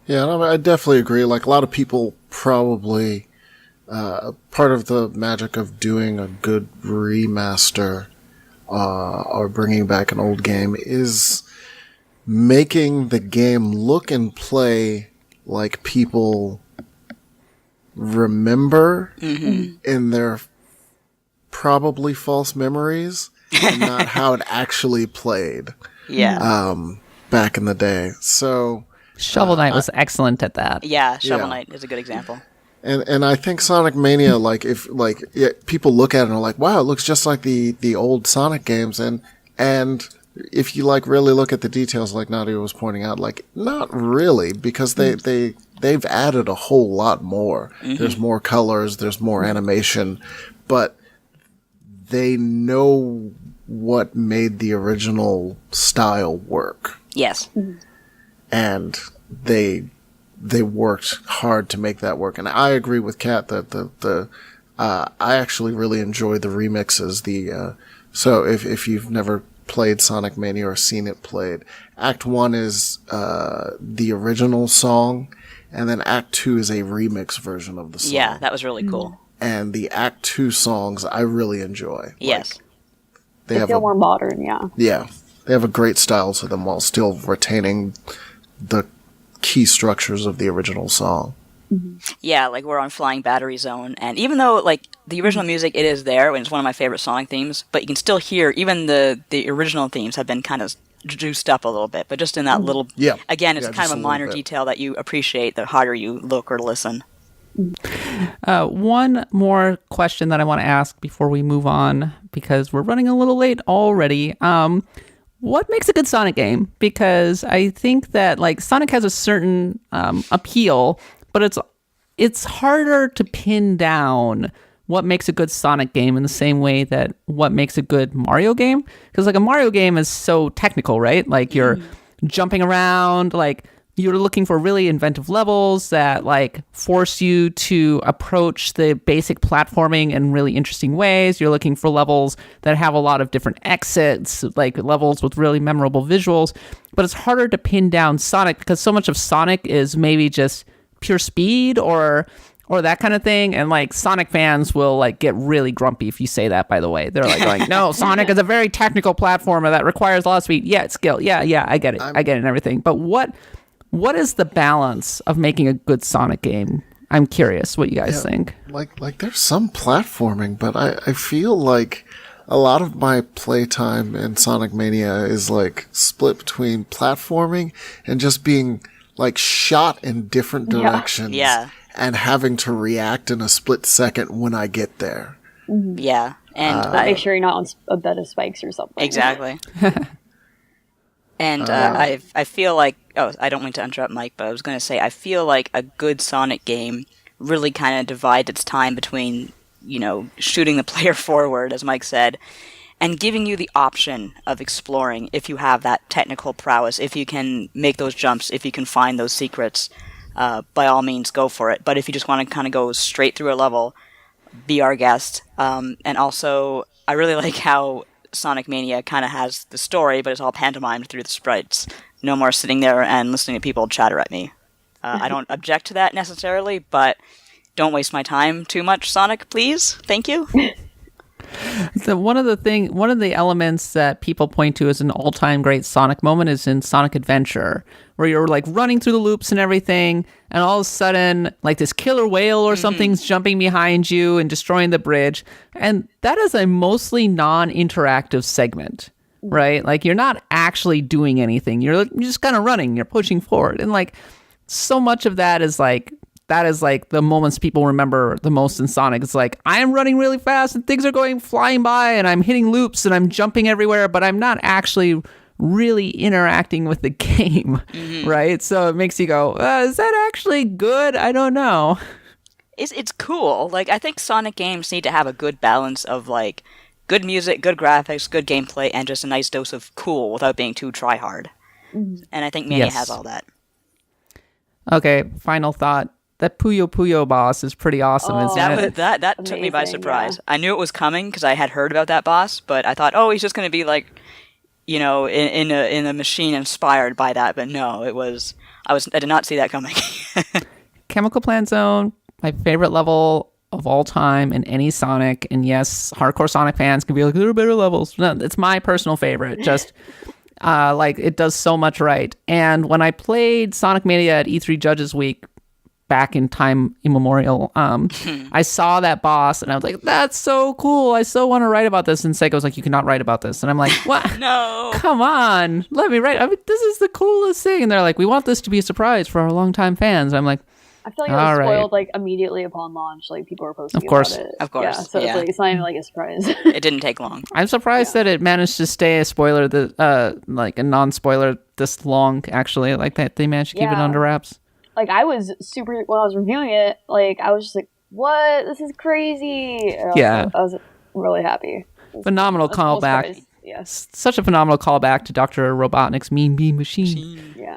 Yeah, I definitely agree. Like, a lot of people probably, part of the magic of doing a good remaster or bringing back an old game is making the game look and play like people remember in their probably false memories and not how it actually played. Back in the day. So Shovel Knight was excellent at that. Yeah, Shovel Knight is a good example. And I think Sonic Mania, like, if like people look at it and are like, wow, it looks just like the old Sonic games, and if you like really look at the details, like Nadia was pointing out, like, not really, because they've added a whole lot more. There's more colors, there's more animation, but they know what made the original style work. Yes. And they worked hard to make that work. And I agree with Kat that I actually really enjoy the remixes. So if you've never played Sonic Mania or seen it played, Act 1 is the original song, and then Act 2 is a remix version of the song. Yeah, that was really cool. And the Act 2 songs I really enjoy. Yes. Like, they feel more modern, Yeah. They have a great style to them while still retaining the key structures of the original song. Yeah, like we're on Flying Battery Zone, and even though like the original music, it is there, and it's one of my favorite Sonic themes, but you can still hear even the original themes have been kind of juiced up a little bit, but just in that little... again, it's kind of a minor detail that you appreciate the harder you look or listen. One more question that I want to ask before we move on, because we're running a little late already. What makes a good Sonic game? Because I think that like Sonic has a certain appeal, but it's harder to pin down what makes a good Sonic game in the same way that what makes a good Mario game. Because like a Mario game is so technical, right? Like you're jumping around, like you're looking for really inventive levels that like force you to approach the basic platforming in really interesting ways. You're looking for levels that have a lot of different exits, like levels with really memorable visuals. But it's harder to pin down Sonic because so much of Sonic is maybe just pure speed or that kind of thing. And like Sonic fans will like get really grumpy if you say that, by the way. They're like going, no, Sonic is a very technical platformer that requires a lot of speed. Yeah, it's skill. Yeah, I get it. I get it and everything. But what is the balance of making a good Sonic game? I'm curious what you guys think. Like there's some platforming, but I feel like a lot of my playtime in Sonic Mania is like split between platforming and just being like shot in different directions. Yeah. And having to react in a split second when I get there. Yeah. And make sure you're not on a bed of spikes or something. Exactly. And I feel like, I don't mean to interrupt Mike, but I was going to say, I feel like a good Sonic game really kind of divides its time between, shooting the player forward, as Mike said, and giving you the option of exploring if you have that technical prowess, if you can make those jumps, if you can find those secrets, by all means, go for it. But if you just want to kind of go straight through a level, be our guest. And also, I really like how Sonic Mania kind of has the story, but it's all pantomimed through the sprites. No more sitting there and listening to people chatter at me. I don't object to that necessarily, but don't waste my time too much, Sonic, please. Thank you. So one of the elements that people point to as an all-time great Sonic moment is in Sonic Adventure, where you're like running through the loops and everything, and all of a sudden, like this killer whale or something's jumping behind you and destroying the bridge, and that is a mostly non-interactive segment, right? Like you're not actually doing anything. You're just kind of running. You're pushing forward, and like so much of that is like the moments people remember the most in Sonic. It's like, I am running really fast and things are going flying by and I'm hitting loops and I'm jumping everywhere, but I'm not actually really interacting with the game, right? So it makes you go, is that actually good? I don't know. It's cool. Like, I think Sonic games need to have a good balance of, like, good music, good graphics, good gameplay, and just a nice dose of cool without being too try-hard. And I think Mania has all that. Okay, final thought. That Puyo Puyo boss is pretty awesome, isn't it? That took me by surprise. Yeah. I knew it was coming because I had heard about that boss, but I thought, he's just going to be like, in a machine inspired by that. But no, I did not see that coming. Chemical Plant Zone, my favorite level of all time in any Sonic. And yes, hardcore Sonic fans can be like, there are better levels. No, it's my personal favorite. Just like it does so much right. And when I played Sonic Mania at E3 Judges Week, back in time immemorial, I saw that boss and I was like, that's so cool. I so want to write about this. And Seiko was like, you cannot write about this. And I'm like, what? No. Come on. Let me write. I mean, this is the coolest thing. And they're like, we want this to be a surprise for our longtime fans. I'm like, I feel like it was spoiled like immediately upon launch. Like people were posting about it. Of course. Yeah, so it's not even like a surprise. It didn't take long. I'm surprised that it managed to stay a spoiler, like a non-spoiler this long, actually. Like that they managed to keep it under wraps. Like, when I was reviewing it, like, I was just like, what? This is crazy. I was really happy. Phenomenal callback. Yes. Such a phenomenal callback to Dr. Robotnik's Mean Bean Machine. Yeah.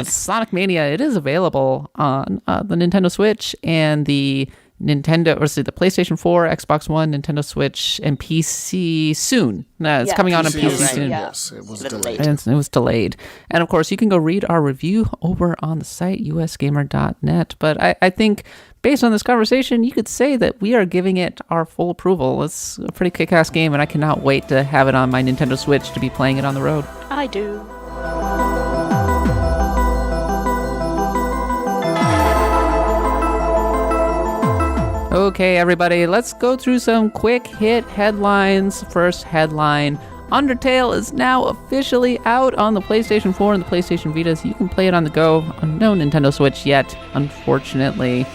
Sonic Mania, it is available on the Nintendo Switch and the PlayStation 4, Xbox One, Nintendo Switch, and PC soon. It's coming out on PC soon. Yes, it was delayed. It was delayed. And of course, you can go read our review over on the site, usgamer.net. But I think, based on this conversation, you could say that we are giving it our full approval. It's a pretty kick-ass game, and I cannot wait to have it on my Nintendo Switch to be playing it on the road. I do. Okay, everybody, let's go through some quick hit headlines. First headline, Undertale is now officially out on the PlayStation 4 and the PlayStation Vita, so you can play it on the go. No Nintendo Switch yet, unfortunately.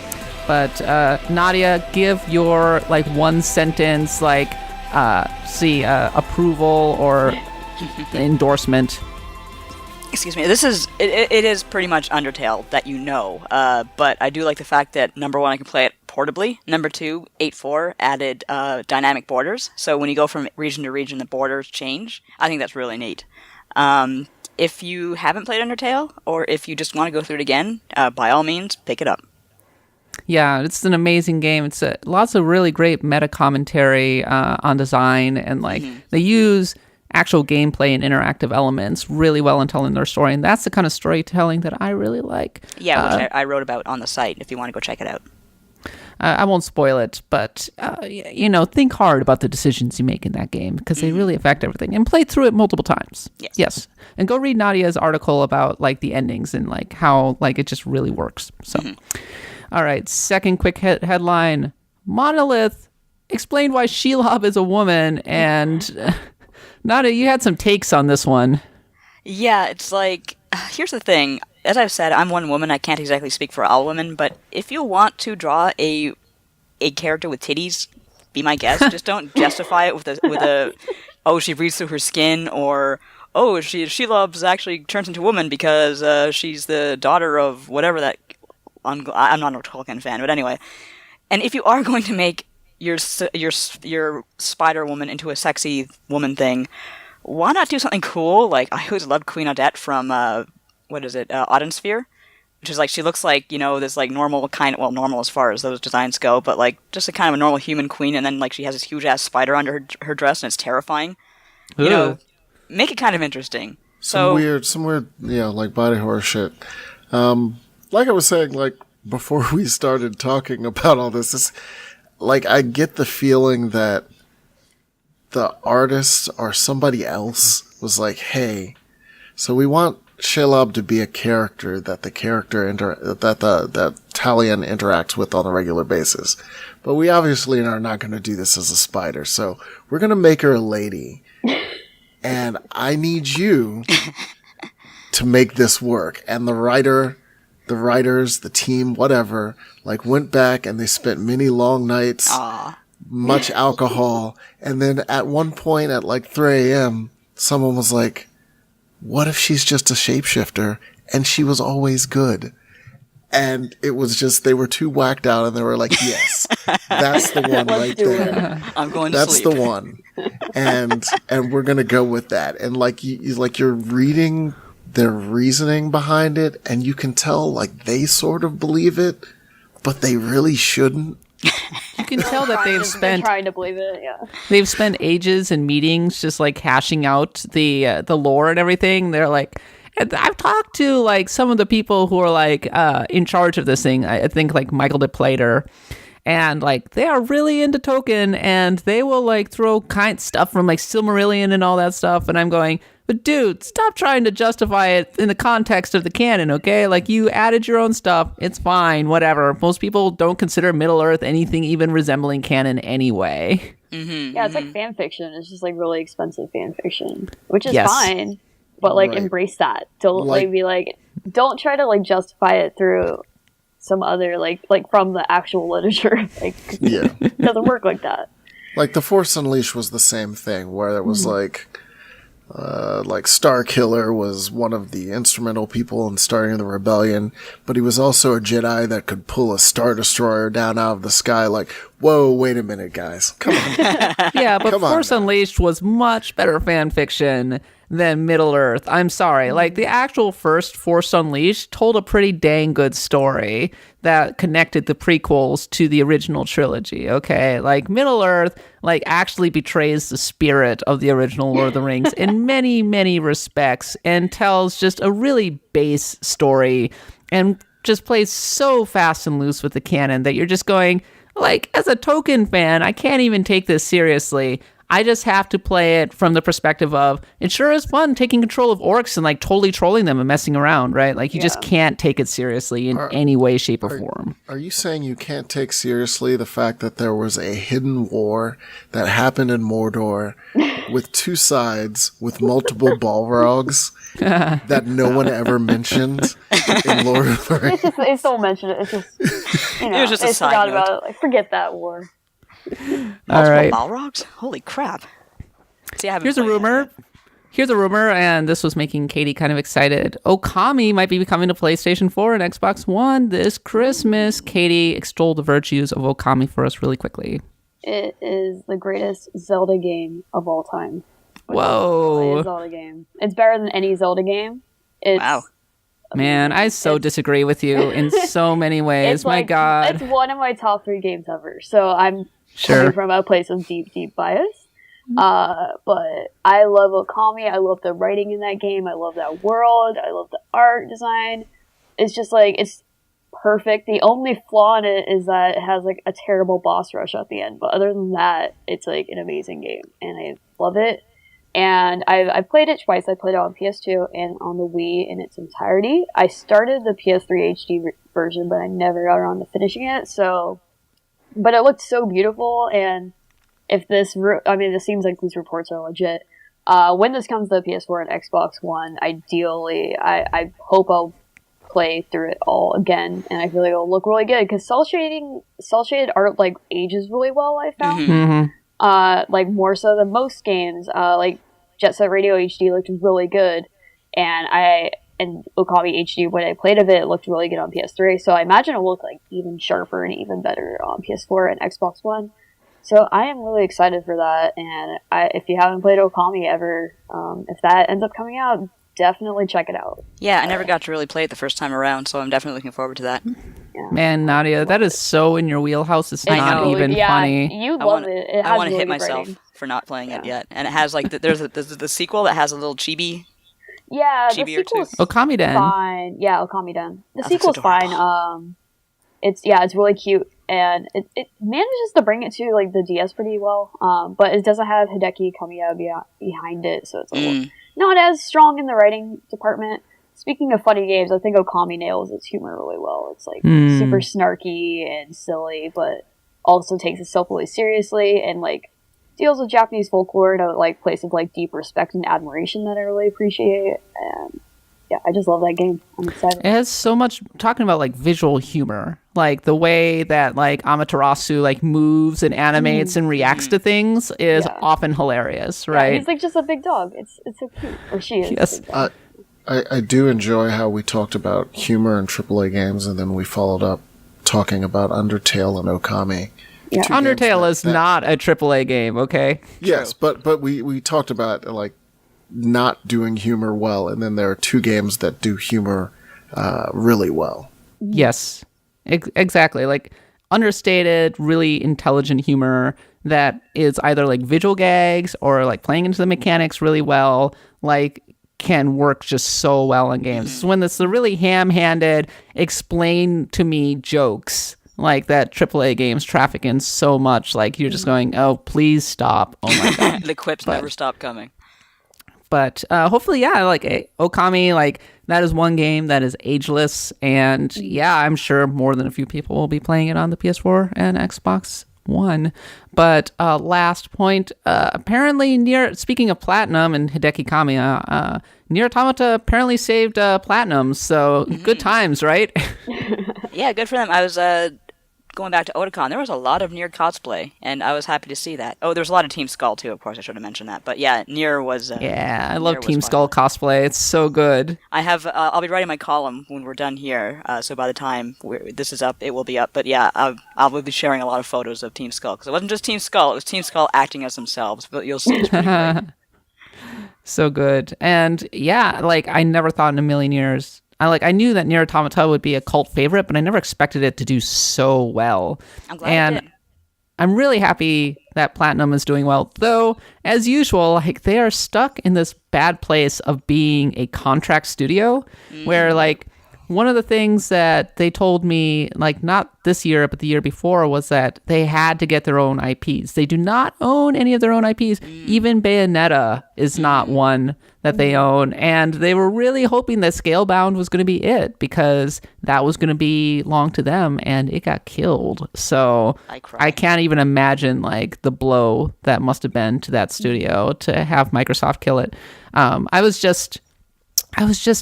But Nadia, give your like one sentence approval or endorsement. Excuse me. This is it is pretty much Undertale that you know. But I do like the fact that number one, I can play it portably. Number two, 8.4 added dynamic borders. So when you go from region to region, the borders change. I think that's really neat. If you haven't played Undertale, or if you just want to go through it again, by all means, pick it up. Yeah, it's an amazing game. It's lots of really great meta commentary on design, and they use actual gameplay and interactive elements really well in telling their story, and that's the kind of storytelling that I really like. Yeah, which I wrote about on the site if you want to go check it out. I won't spoil it, but think hard about the decisions you make in that game because they really affect everything, and play through it multiple times. Yes. And go read Nadia's article about the endings and how it just really works. So, all right, second quick headline: Monolith explained why Shelob is a woman, and Nadia, you had some takes on this one. Yeah, it's here's the thing. As I've said, I'm one woman. I can't exactly speak for all women, but if you want to draw a character with titties, be my guest. Just don't justify it with a oh, she breathes through her skin, or oh, Shelob actually turns into a woman because she's the daughter of whatever that. I'm not a Tolkien fan, but anyway. And if you are going to make your Spider Woman into a sexy woman thing, why not do something cool? I always loved Queen Odette from Odinsphere, which is she looks like this normal kind of, well, normal as far as those designs go, but just a kind of a normal human queen, and then she has this huge ass spider under her dress, and it's terrifying. Make it kind of interesting. Some weird body horror shit. Like I was saying, before we started talking about all this, is I get the feeling that the artist or somebody else was hey, so we want Shelob to be a character that the Talion interacts with on a regular basis, but we obviously are not going to do this as a spider, so we're going to make her a lady, and I need you to make this work. And the writers, the team, whatever, went back and they spent many long nights, much alcohol. And then at one point at 3 a.m., someone was like, what if she's just a shapeshifter and she was always good? And it was just, they were too whacked out, and they were like, yes, that's the one right there. I'm going to that's sleep. The one. And we're going to go with that. And you're reading their reasoning behind it, and you can tell they sort of believe it, but they really shouldn't. You can tell that they've spent trying to believe it. Yeah, they've spent ages in meetings just hashing out the lore and everything. They're and I've talked to some of the people who are in charge of this thing. I think Michael DePlater, and they are really into Tolkien, and they will throw stuff from Silmarillion and all that stuff. And I'm going, but dude, stop trying to justify it in the context of the canon, okay? You added your own stuff. It's fine, whatever. Most people don't consider Middle-earth anything even resembling canon anyway. Mm-hmm, yeah, it's fan fiction. It's just really expensive fan fiction, which is yes. fine. But right. Embrace that. Don't be don't try to justify it through some other from the actual literature. Yeah, it doesn't work like that. The Force Unleashed was the same thing, where it was Starkiller was one of the instrumental people in starting the rebellion, but he was also a Jedi that could pull a Star Destroyer down out of the sky. Whoa, wait a minute, guys. Come on. Yeah, but Force Unleashed was much better fan fiction than Middle-earth. I'm sorry. The actual first Force Unleashed told a pretty dang good story that connected the prequels to the original trilogy, okay? Middle-earth, actually betrays the spirit of the original Lord of the Rings in many, many respects, and tells just a really base story, and just plays so fast and loose with the canon that you're just going, as a Tolkien fan, I can't even take this seriously. I just have to play it from the perspective of it sure is fun taking control of orcs and like totally trolling them and messing around, right? Like you just can't take it seriously in any way, shape, or form. Are you saying you can't take seriously the fact that there was a hidden war that happened in Mordor with two sides with multiple Balrogs that no one ever mentioned in Lord of the Rings? They still mention it. It's just, you know, It was just a they side forgot note. about it. Like, forget that war. All right. Balrogs? Holy crap. See, I haven't Here's a played that rumor. yet. Here's a rumor, and this was making Caty kind of excited. Okami might be coming to PlayStation 4 and Xbox One this Christmas. Caty, extol the virtues of Okami for us really quickly. It is the greatest Zelda game of all time. Whoa. It's a Zelda game. It's better than any Zelda game. It's Wow. Man, I so disagree with you in so many ways. It's My like, God. it's one of my top 3 games ever. So I'm Sure. coming from a place of deep, deep bias. But I love Okami. I love the writing in that game. I love that world. I love the art design. It's just like, it's perfect. The only flaw in it is that it has like a terrible boss rush at the end. But other than that, it's like an amazing game. And I love it. And I've played it twice. I played it on PS2 and on the Wii in its entirety. I started the PS3 HD version, but I never got around to finishing it. So, but it looked so beautiful. And if this, this seems like these reports are legit. When this comes to PS4 and Xbox One, ideally, I hope I'll play through it all again. And I feel like it'll look really good because cel shaded art like ages really well. I found. Mm-hmm. Like more so than most games. Like Jet Set Radio HD looked really good, and Okami HD when I played of it looked really good on PS3. So I imagine it'll look like even sharper and even better on PS4 and Xbox One. So I am really excited for that. And if you haven't played Okami ever, if that ends up coming out, definitely check it out. Yeah, I never got to really play it the first time around, so I'm definitely looking forward to that. Yeah. Man, Nadia, that is so in your wheelhouse. It's not know. even funny. You love it. It has I want to really hit good myself writing. for not playing it yet. And it has like, there's the sequel that has a little chibi. Yeah, the Chibi or two. sequel's Okami Den. fine. Yeah, Okami Den. The That's sequel's fine. adorable. It's really cute, and it manages to bring it to like the DS pretty well. But it doesn't have Hideki Kamiya behind it, so it's a little not as strong in the writing department. Speaking of funny games, I think Okami nails its humor really well. It's like super snarky and silly, but also takes itself really seriously and like deals with Japanese folklore in a like place of like deep respect and admiration that I really appreciate. And yeah, I just love that game. I'm excited. It has so much talking about like visual humor, like the way that like Amaterasu like moves and animates and reacts to things is often hilarious, right? Yeah, he's like just a big dog. It's so cute. Or she is. Yes. a big dog. I do enjoy how we talked about humor in AAA games, and then we followed up talking about Undertale and Okami. Yeah. Two Undertale games is not a AAA game, okay? Yes, but we talked about like not doing humor well, and then there are two games that do humor really well. Yes, exactly. Like understated, really intelligent humor that is either like visual gags or like playing into the mechanics really well, like can work just so well in games. So when it's the really ham-handed, explain to me jokes like that AAA games traffic in so much, like you're just going, oh, please stop. Oh my God. The quips never stop coming. But hopefully, yeah, like Okami, like that is one game that is ageless. And yeah, I'm sure more than a few people will be playing it on the PS4 and Xbox One. But last point, apparently speaking of Platinum and Hideki Kamiya, Nier Automata apparently saved Platinum. So good times, right? Yeah, good for them. I was going back to Otakon. There was a lot of Nier cosplay, and I was happy to see that. Oh, there was a lot of Team Skull too. Of course, I should have mentioned that. But yeah, Nier was. Yeah, I love Nier was Team Skull cosplay. It's so good. I have. I'll be writing my column when we're done here. So by the time this is up, it will be up. But yeah, I'll be sharing a lot of photos of Team Skull because it wasn't just Team Skull; it was Team Skull acting as themselves. But you'll see, it's pretty great. So good. And yeah, like I never thought in a million years. I knew that Nier Automata would be a cult favorite, but I never expected it to do so well. I'm glad it did. I'm really happy that Platinum is doing well, though, as usual, like they are stuck in this bad place of being a contract studio where like one of the things that they told me, like not this year, but the year before, was that they had to get their own IPs. They do not own any of their own IPs. Even Bayonetta is not one that they own. And they were really hoping that Scalebound was going to be it, because that was going to belong to them, and it got killed. So I can't even imagine like the blow that must have been to that studio to have Microsoft kill it. I was just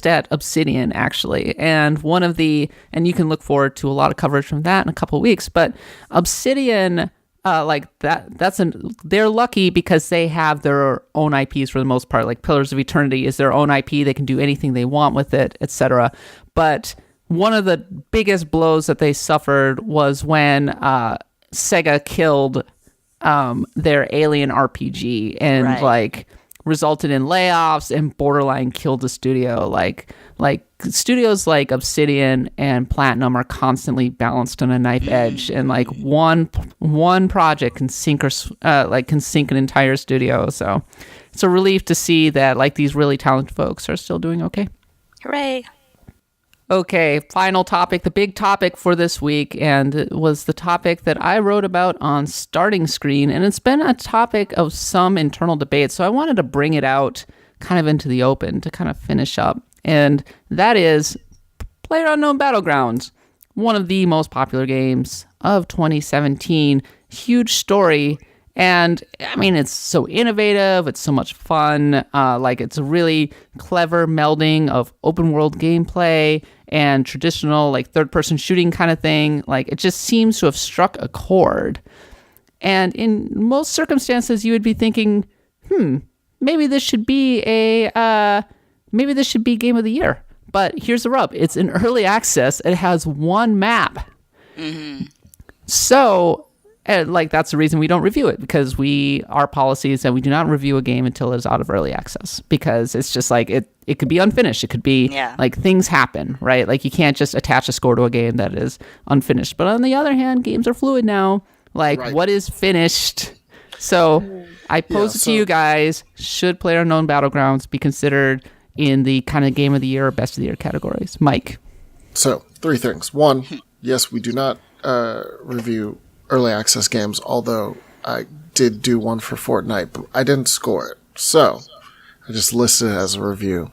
at Obsidian, actually, and and you can look forward to a lot of coverage from that in a couple of weeks, but Obsidian, they're lucky because they have their own IPs for the most part. Like Pillars of Eternity is their own IP. They can do anything they want with it, etc. But one of the biggest blows that they suffered was when Sega killed their Alien RPG, and resulted in layoffs and borderline killed the studio. Like studios like Obsidian and Platinum are constantly balanced on a knife edge, and like one project can sink an entire studio. So it's a relief to see that like these really talented folks are still doing okay. Hooray! Okay, final topic, the big topic for this week, and it was the topic that I wrote about on Starting Screen, and it's been a topic of some internal debate, so I wanted to bring it out kind of into the open to kind of finish up, and that is PlayerUnknown Battlegrounds, one of the most popular games of 2017, huge story. And I mean, it's so innovative. It's so much fun. It's a really clever melding of open world gameplay and traditional like third person shooting kind of thing. Like it just seems to have struck a chord. And in most circumstances, you would be thinking, maybe this should be Game of the Year. But here's the rub: it's in early access. It has one map. Mm-hmm. So. And that's the reason we don't review it, because our policy is that we do not review a game until it's out of early access, because it's just like it could be unfinished. It could be like things happen, right? Like you can't just attach a score to a game that is unfinished. But on the other hand, games are fluid now. What is finished? So I pose it to you guys: should PlayerUnknown Battlegrounds be considered in the kind of Game of the Year or Best of the Year categories? Mike. So 3 things. 1, yes, we do not review early access games, although I did do one for Fortnite, but I didn't score it. So I just listed it as a review.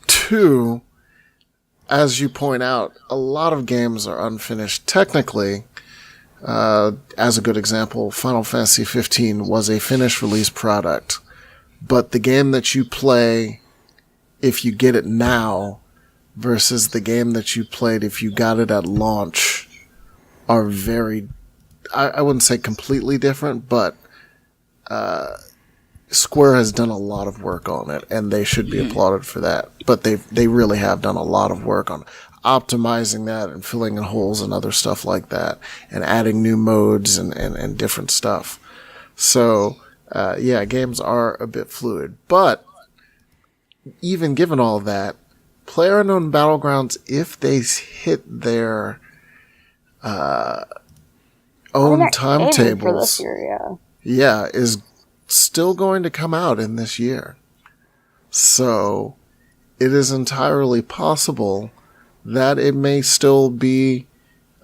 2, as you point out, a lot of games are unfinished. Technically, as a good example, Final Fantasy 15 was a finished release product, but the game that you play if you get it now versus the game that you played if you got it at launch are very, I wouldn't say completely different, but Square has done a lot of work on it, and they should be applauded for that. But they really have done a lot of work on optimizing that and filling in holes and other stuff like that, and adding new modes and different stuff. So, games are a bit fluid. But even given all that, PlayerUnknown Battlegrounds, if they hit their own timetables, is still going to come out in this year. So it is entirely possible that it may still be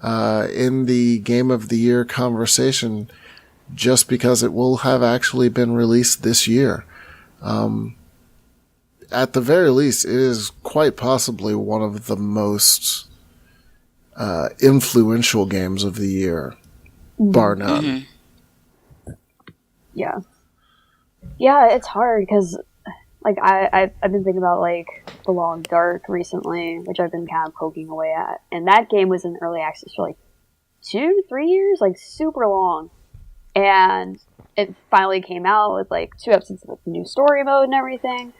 in the Game of the Year conversation, just because it will have actually been released this year. At the very least, it is quite possibly one of the most influential games of the year, bar none. Yeah, it's hard because I've been thinking about The Long Dark recently, which I've been kind of poking away at, and that game was in early access for 2-3 years, super long, and it finally came out with 2 episodes of the new story mode and everything,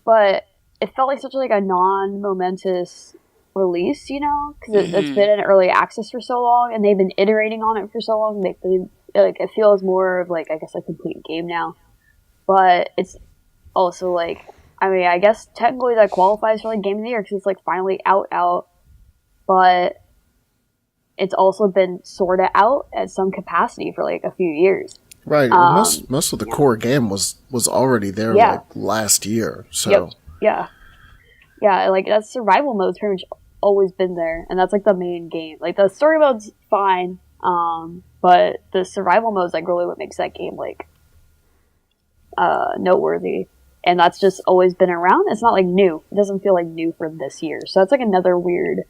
but it felt like such a non-momentous release, because it's been in early access for so long, and they've been iterating on it for so long. It feels more of a complete game now, but it's also I guess technically that qualifies for Game of the Year because it's finally out, but it's also been sorta out at some capacity for a few years. Right. Most of the core game was already there last year. So yeah. Yeah, like that survival mode's pretty much always been there, and that's like the main game. Like the story mode's fine, but the survival mode's like really what makes that game like noteworthy. And that's just always been around. It's not like new. It doesn't feel like new for this year. So that's like another weird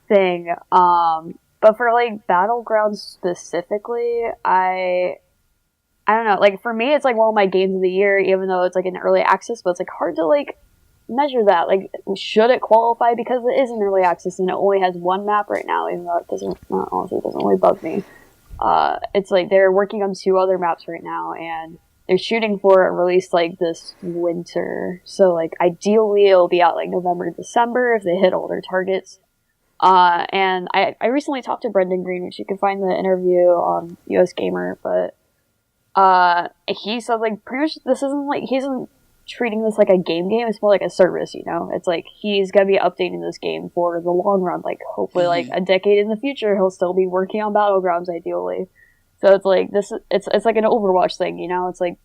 thing. But for like Battlegrounds specifically, I don't know. Like for me, it's like one of my games of the year, even though it's like in early access. But it's like hard to like measure that. Like, should it qualify because it is in early access and it only has one map right now? Even though it doesn't, honestly, it doesn't really bug me. It's like they're working on 2 other maps right now, and they're shooting for a release like this winter. So like ideally it'll be out like November, December if they hit all their targets. And I recently talked to Brendan Green, which you can find the interview on US Gamer, but he said like pretty much this isn't like, he isn't treating this like a game, it's more like a service, you know? It's like he's gonna be updating this game for the long run, like hopefully like a decade in the future he'll still be working on Battlegrounds ideally. So it's like it's like an Overwatch thing, you know? It's like,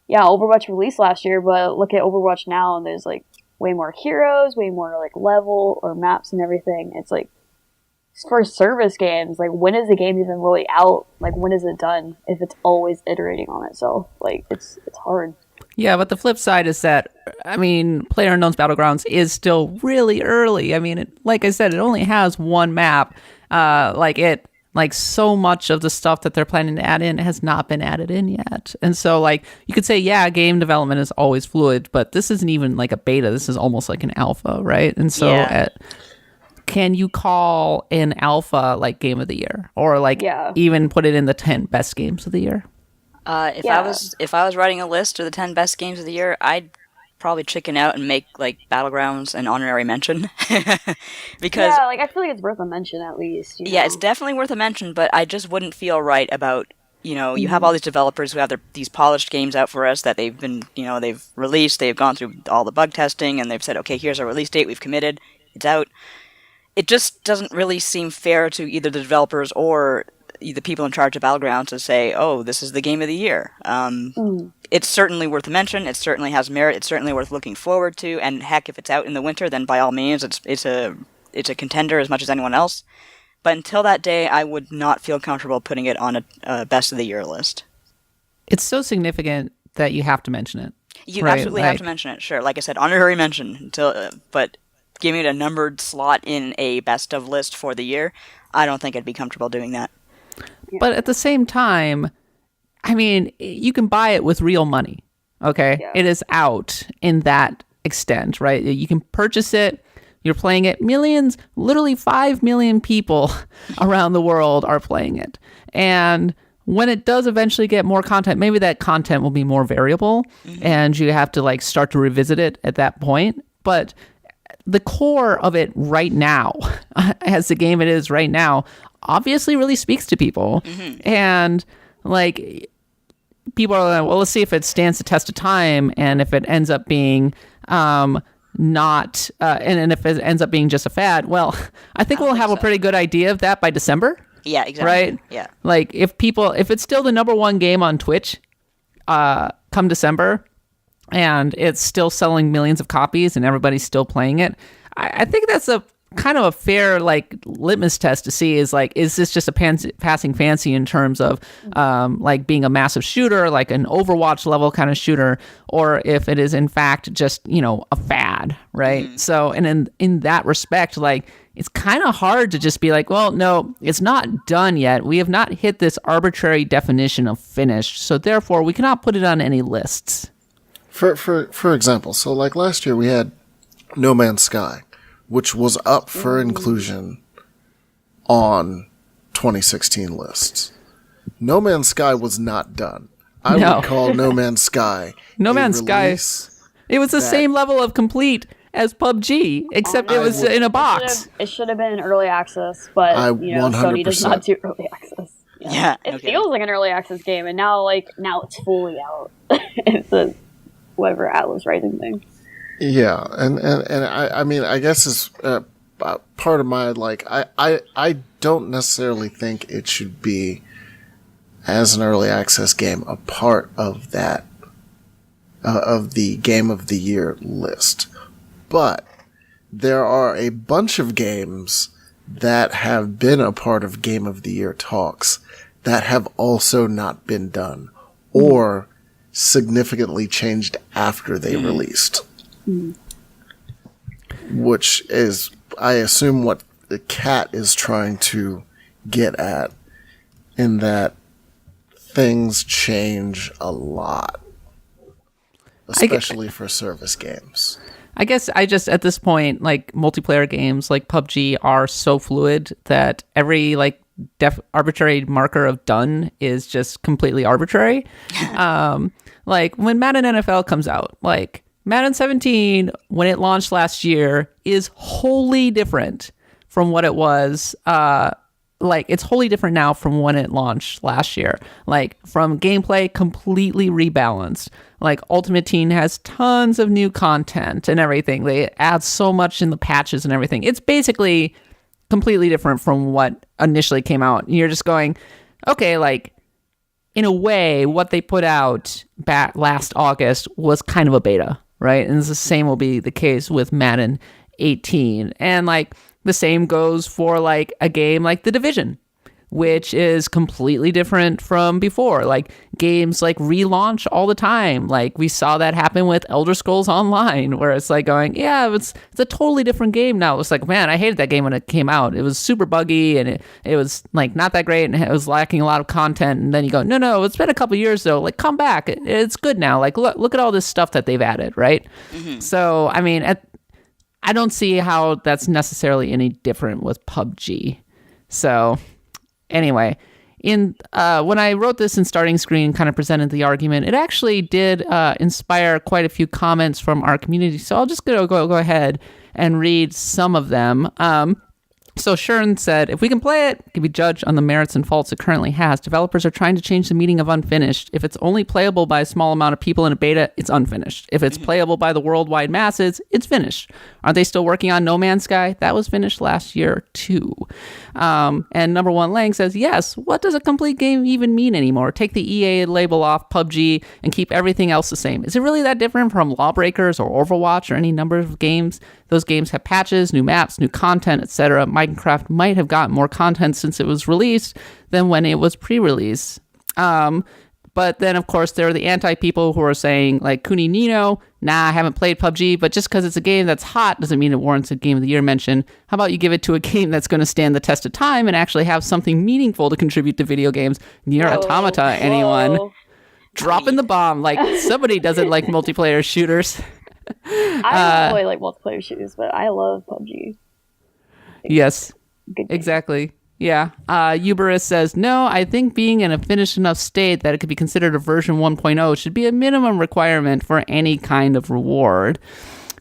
yeah, Overwatch released last year, but look at Overwatch now and there's like way more heroes, way more like level or maps and everything. It's like for service games, like when is the game even really out? Like when is it done if it's always iterating on itself? Like it's hard. Yeah, but the flip side is that, I mean, PlayerUnknown's Battlegrounds is still really early. I mean, like I said, it only has one map. Like so much of the stuff that they're planning to add in has not been added in yet. And so like you could say, yeah, game development is always fluid, but this isn't even like a beta. This is almost like an alpha, right? And so can you call an alpha like game of the year or like even put it in the 10 best games of the year? If I was writing a list of the 10 best games of the year, I'd probably chicken out and make like Battlegrounds an honorary mention. Because like I feel like it's worth a mention at least. You know? Yeah, it's definitely worth a mention, but I just wouldn't feel right about, you know, you have all these developers who have these polished games out for us that they've been, you know, they've released, they've gone through all the bug testing, and they've said, okay, here's our release date, we've committed, it's out. It just doesn't really seem fair to either the developers or the people in charge of Battlegrounds to say, oh, this is the game of the year. It's certainly worth a mention, it certainly has merit, it's certainly worth looking forward to, and heck, if it's out in the winter, then by all means, it's a contender as much as anyone else. But until that day, I would not feel comfortable putting it on a best of the year list. It's so significant that you have to mention it. You absolutely have to mention it, sure. Like I said, honorary mention, but giving it a numbered slot in a best of list for the year, I don't think I'd be comfortable doing that. But at the same time, I mean, you can buy it with real money, okay? Yeah. It is out in that extent, right? You can purchase it. You're playing it. Millions, literally 5 million people around the world are playing it. And when it does eventually get more content, maybe that content will be more variable and you have to like start to revisit it at that point. But the core of it right now, as the game it is right now, obviously really speaks to people. And like people are like, well, let's see if it stands the test of time and if it ends up being not and if it ends up being just a fad. Well, I think we'll have a pretty good idea of that by December. Yeah, exactly. Right? Yeah. Like if it's still the number one game on Twitch come December and it's still selling millions of copies and everybody's still playing it, I think that's a kind of a fair like litmus test to see is this just a passing fancy in terms of like being a massive shooter, like an Overwatch level kind of shooter, or if it is in fact just, you know, a fad, right? So, and in that respect, like it's kind of hard to just be like, well, no, it's not done yet. We have not hit this arbitrary definition of finished, so therefore we cannot put it on any lists. For example, so like last year we had No Man's Sky, which was up for inclusion on 2016 lists. No Man's Sky was not done. I would call No Man's Sky No Man's Sky. It was the same level of complete as PUBG, except it was in a box. It should have been early access, but Sony does not do early access. Yeah, it feels like an early access game, and now it's fully out. It's a whatever Atlas Rising thing. Yeah, and I mean, I guess it's part of my, like, I don't necessarily think it should be, as an early access game, a part of that, of the Game of the Year list. But there are a bunch of games that have been a part of Game of the Year talks that have also not been done or significantly changed after they released. Which is, I assume, what the cat is trying to get at, in that things change a lot, especially for service games. I guess I just, at this point, like, multiplayer games like PUBG are so fluid that every, like, arbitrary marker of done is just completely arbitrary. Like, when Madden NFL comes out, like, Madden 17, when it launched last year, is wholly different from what it was. Like, it's wholly different now from when it launched last year. Like, from gameplay, completely rebalanced. Like, Ultimate Team has tons of new content and everything. They add so much in the patches and everything. It's basically completely different from what initially came out. And you're just going, okay, like, in a way, what they put out back last August was kind of a beta, right? And the same will be the case with Madden 18. And, like, the same goes for, like, a game like The Division, which is completely different from before. Like, games, like, relaunch all the time. Like, we saw that happen with Elder Scrolls Online, where it's like going, yeah, it's a totally different game now. It's like, man, I hated that game when it came out. It was super buggy, and it was, like, not that great, and it was lacking a lot of content. And then you go, no, it's been a couple years, though. Like, come back. It's good now. Like, look at all this stuff that they've added, right? So, I mean, I don't see how that's necessarily any different with PUBG. So, anyway, when I wrote this in Starting Screen, kind of presented the argument, it actually did inspire quite a few comments from our community. So I'll just go ahead and read some of them. So Shern said, if we can play it, it can be judged on the merits and faults it currently has. Developers are trying to change the meaning of unfinished. If it's only playable by a small amount of people in a beta, it's unfinished. If it's playable by the worldwide masses, it's finished. Aren't they still working on No Man's Sky? That was finished last year, too. And Number One Lang says, yes, what does a complete game even mean anymore? Take the EA label off PUBG and keep everything else the same. Is it really that different from Lawbreakers or Overwatch or any number of games? Those games have patches, new maps, new content, etc. Minecraft might have gotten more content since it was released than when it was pre-release. But then, of course, there are the anti-people who are saying, like, Kuni Nino, nah, I haven't played PUBG, but just because it's a game that's hot doesn't mean it warrants a Game of the Year mention. How about you give it to a game that's going to stand the test of time and actually have something meaningful to contribute to video games? Nier Automata, anyone? Dropping the bomb. Like, somebody doesn't like multiplayer shooters. I don't really like multiplayer shooters, but I love PUBG. Yes, exactly. Yeah. Uberus says, no, I think being in a finished enough state that it could be considered a version 1.0 should be a minimum requirement for any kind of reward.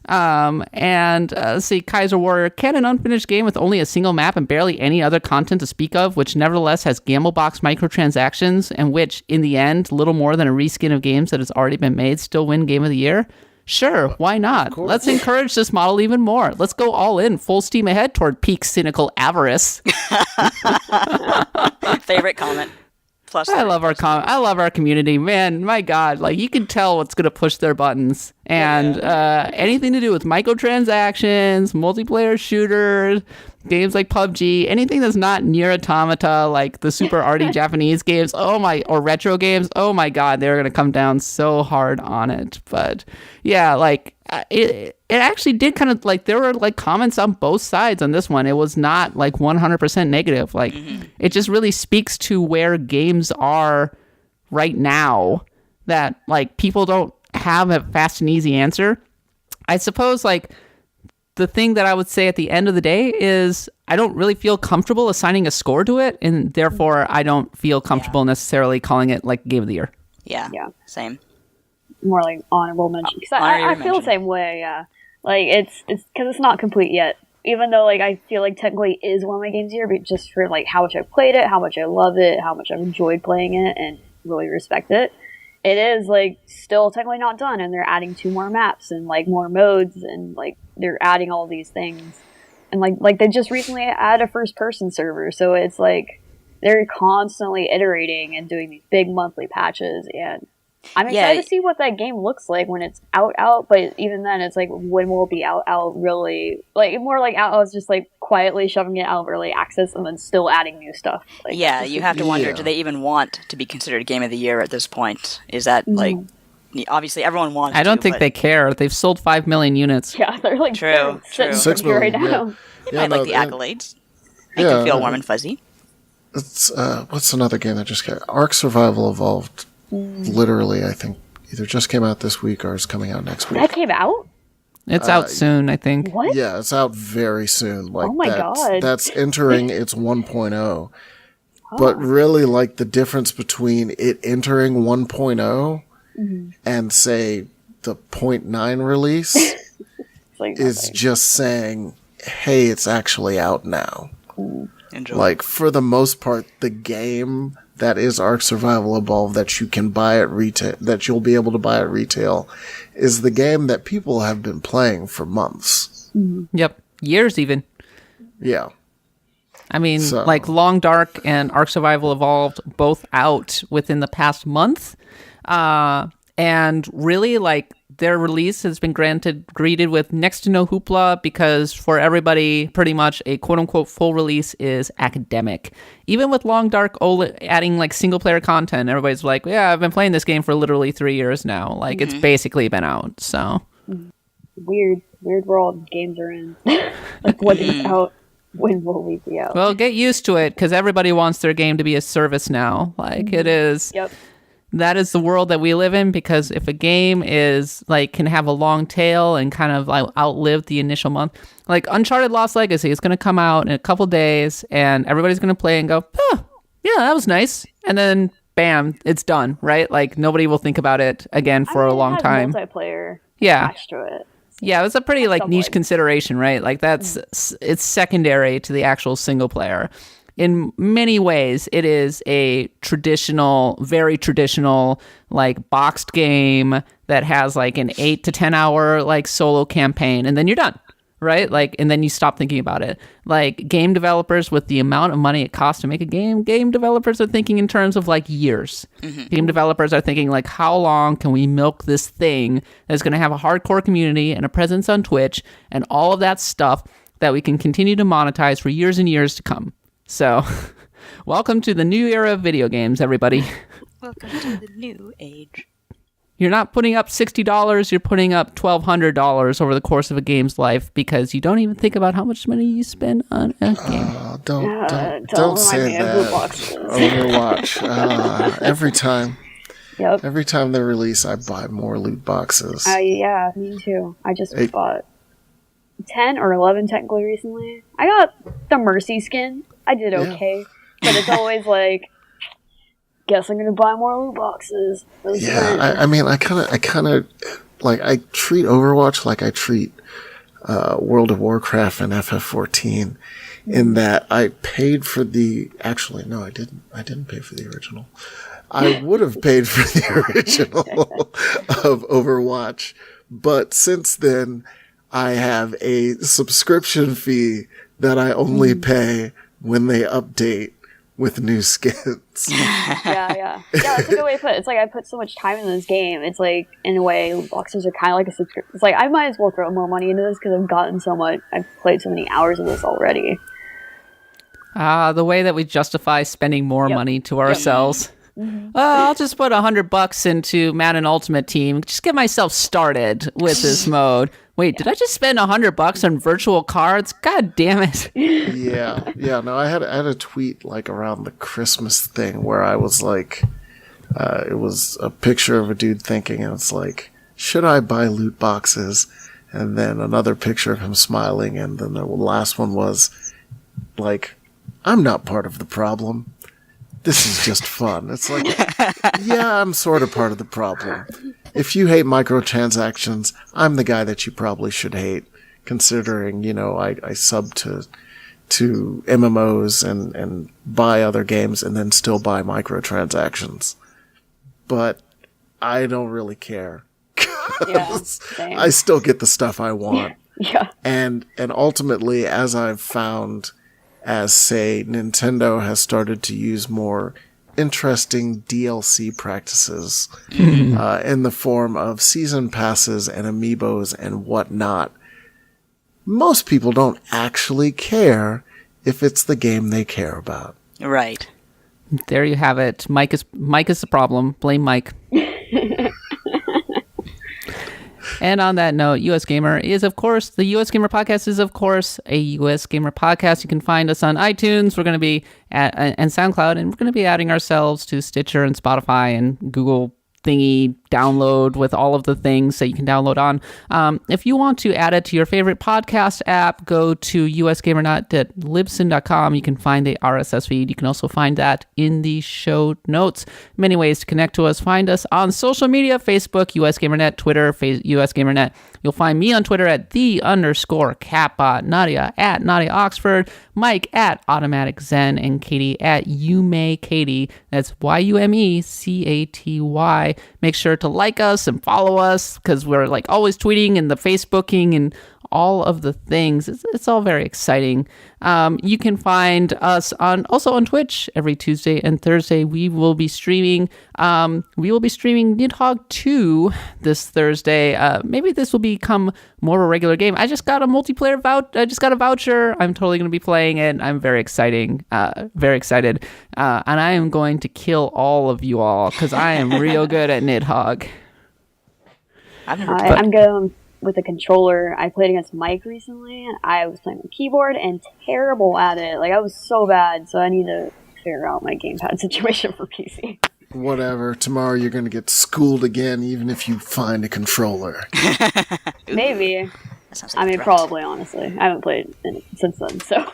Let's see, Kaiser Warrior, can an unfinished game with only a single map and barely any other content to speak of, which nevertheless has Gamblebox microtransactions and which, in the end, little more than a reskin of games that has already been made, still win Game of the Year? Sure, why not? Let's encourage this model even more. Let's go all in, full steam ahead toward peak cynical avarice. Favorite comment. Plus, I love our community, man. My God, like, you can tell what's gonna push their buttons, and anything to do with microtransactions, multiplayer shooters, games like PUBG, anything that's not Nier Automata, like the super arty Japanese games, or retro games. Oh my God, they're gonna come down so hard on it. But yeah, like it actually did kind of, like, there were like comments on both sides on this one. It was not like 100% negative. Like it just really speaks to where games are right now, that like people don't have a fast and easy answer. I suppose, like, the thing that I would say at the end of the day is I don't really feel comfortable assigning a score to it, and therefore I don't feel comfortable necessarily calling it like Game of the Year. Yeah. Same. More like honorable mention, because I feel the same way. Yeah, like it's because it's not complete yet. Even though, like, I feel like technically it is one of my games of the year, but just for like how much I've played it, how much I love it, how much I've enjoyed playing it, and really respect it. It is, like, still technically not done, and they're adding 2 more maps and, like, more modes, and, like, they're adding all these things. And, like they just recently added a first-person server, so it's, like, they're constantly iterating and doing these big monthly patches, and I'm excited to see what that game looks like when it's out, but even then, it's like, when will it be out really? Like, more like out, it's just like quietly shoving it out of early access and then still adding new stuff. Like, yeah, you have to wonder, do they even want to be considered Game of the Year at this point? Is that, like, obviously everyone wants I don't think they care. They've sold 5 million units. Yeah, they're like, True. 6 million, right now. They might like the accolades. Make them feel warm and fuzzy. It's, what's another game that just came out? Ark Survival Evolved. Literally, I think, either just came out this week or is coming out next week. That came out? It's out soon, I think. What? Yeah, it's out very soon. Like, oh my god. That's entering its 1.0. But really, like, the difference between it entering 1.0 and, say, the 0.9 release like is just saying, hey, it's actually out now. Enjoy. Like, for the most part, the game that is Ark Survival Evolved that you can buy at retail, that you'll be able to buy at retail, is the game that people have been playing for months. Yep. Years even. Yeah. I mean, like Long Dark and Ark Survival Evolved, both out within the past month. And really, like, their release has been greeted with next to no hoopla, because for everybody, pretty much a quote-unquote full release is academic. Even with Long Dark adding, like, single-player content, everybody's like, yeah, I've been playing this game for literally 3 years now. Like, it's basically been out, so. Weird world games are in. Like, what is out? When will we be out? Well, get used to it, because everybody wants their game to be a service now. Like, it is. Yep. That is the world that we live in, because if a game is like can have a long tail and kind of like outlive the initial month, like Uncharted Lost Legacy is going to come out in a couple days and everybody's going to play and go, oh, yeah, that was nice. And then bam, it's done, right? Like nobody will think about it again for a long time. Multiplayer attached to it. Yeah, it was a pretty like niche consideration, right? Like that's it's secondary to the actual single player. In many ways, it is a traditional, very traditional, like boxed game that has like an 8 to 10 hour like solo campaign, and then you're done, right? Like, and then you stop thinking about it. Like game developers, with the amount of money it costs to make a game developers are thinking in terms of like years. Game developers are thinking like, how long can we milk this thing that's going to have a hardcore community and a presence on Twitch and all of that stuff that we can continue to monetize for years and years to come. So, welcome to the new era of video games, everybody. Welcome to the new age. You're not putting up $60, you're putting up $1,200 over the course of a game's life, because you don't even think about how much money you spend on a game. Don't say that. Overwatch. Every time. Yep. Every time they release, I buy more loot boxes. Yeah, me too. I just bought 10 or 11 technically recently. I got the Mercy skin. I did okay, but it's always like, guess I'm gonna buy more loot boxes. I mean, I kind of like, I treat Overwatch like I treat World of Warcraft and FF14, in that I paid for actually, no, I didn't pay for the original. I would have paid for the original of Overwatch, but since then, I have a subscription fee that I only pay when they update with new skins. Yeah, that's a good way to put it. It's like, I put so much time in this game. It's like, in a way, loot boxes are kind of like a subscription. It's like, I might as well throw more money into this because I've played so many hours of this already. The way that we justify spending more money to ourselves. I'll just put $100 into Madden Ultimate Team. Just get myself started with this mode. Wait, did I just spend $100 on virtual cards? God damn it! Yeah. No, I had a tweet like around the Christmas thing where I was like, it was a picture of a dude thinking, and it's like, should I buy loot boxes? And then another picture of him smiling, and then the last one was like, I'm not part of the problem. This is just fun. It's like, yeah, I'm sort of part of the problem. If you hate microtransactions, I'm the guy that you probably should hate, considering, I sub to MMOs and buy other games and then still buy microtransactions. But I don't really care. I still get the stuff I want. Yeah. And ultimately, as I've found, as say Nintendo has started to use more interesting DLC practices in the form of season passes and amiibos and whatnot. Most people don't actually care if it's the game they care about. Right. There you have it. Mike is the problem. Blame Mike. And on that note, US Gamer is, of course, the US Gamer Podcast is, of course, a US Gamer Podcast. You can find us on iTunes. We're going to be and SoundCloud, and we're going to be adding ourselves to Stitcher and Spotify and Google thingy download with all of the things that you can download on. If you want to add it to your favorite podcast app, go to usgamernet.libsyn.com. You can find the RSS feed. You can also find that in the show notes. Many ways to connect to us. Find us on social media, Facebook, USGamerNet, Twitter, USGamerNet. You'll find me on Twitter at _Catbot, Nadia at Nadia Oxford, Mike at Automatic Zen, and Caty at YouMayCaty. That's YUMECATY. Make sure to like us and follow us because we're like always tweeting and the Facebooking and all of the things. It's all very exciting. You can find us also on Twitch every Tuesday and Thursday. We will be streaming. Nidhogg 2 this Thursday. Maybe this will become more of a regular game. I just got a multiplayer voucher. I'm totally going to be playing it. I'm very excited. And I am going to kill all of you all because I am real good at Nidhogg. I'm going with a controller. I played against Mike recently. I was playing with keyboard and terrible at it. Like, I was so bad, so I need to figure out my gamepad situation for PC. Whatever. Tomorrow you're going to get schooled again, even if you find a controller. Maybe. Probably, honestly. I haven't played since then, so...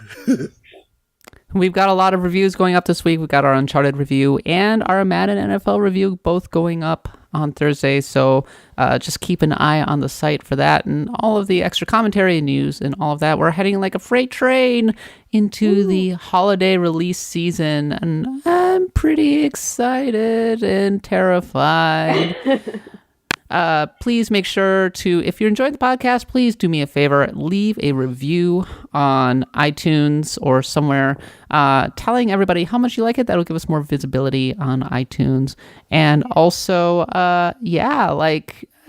We've got a lot of reviews going up this week. We've got our Uncharted review and our Madden NFL review both going up on Thursday. So just keep an eye on the site for that and all of the extra commentary and news and all of that. We're heading like a freight train into the holiday release season. And I'm pretty excited and terrified. Please make sure to, if you're enjoying the podcast, please do me a favor, leave a review on iTunes or somewhere telling everybody how much you like it. That'll give us more visibility on iTunes. And also,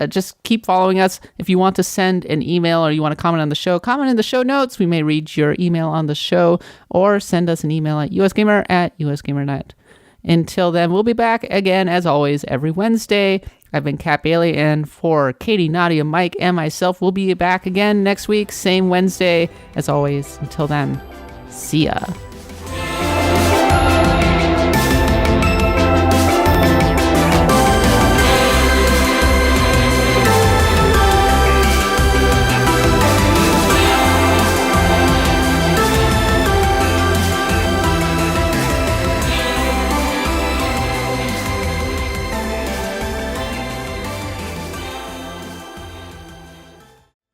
just keep following us. If you want to send an email or you want to comment on the show, comment in the show notes. We may read your email on the show, or send us an email at usgamer@usgamernet. Until then, we'll be back again, as always, every Wednesday. I've been Kat Bailey, and for Caty, Nadia, Mike, and myself, we'll be back again next week, same Wednesday. As always, until then, see ya.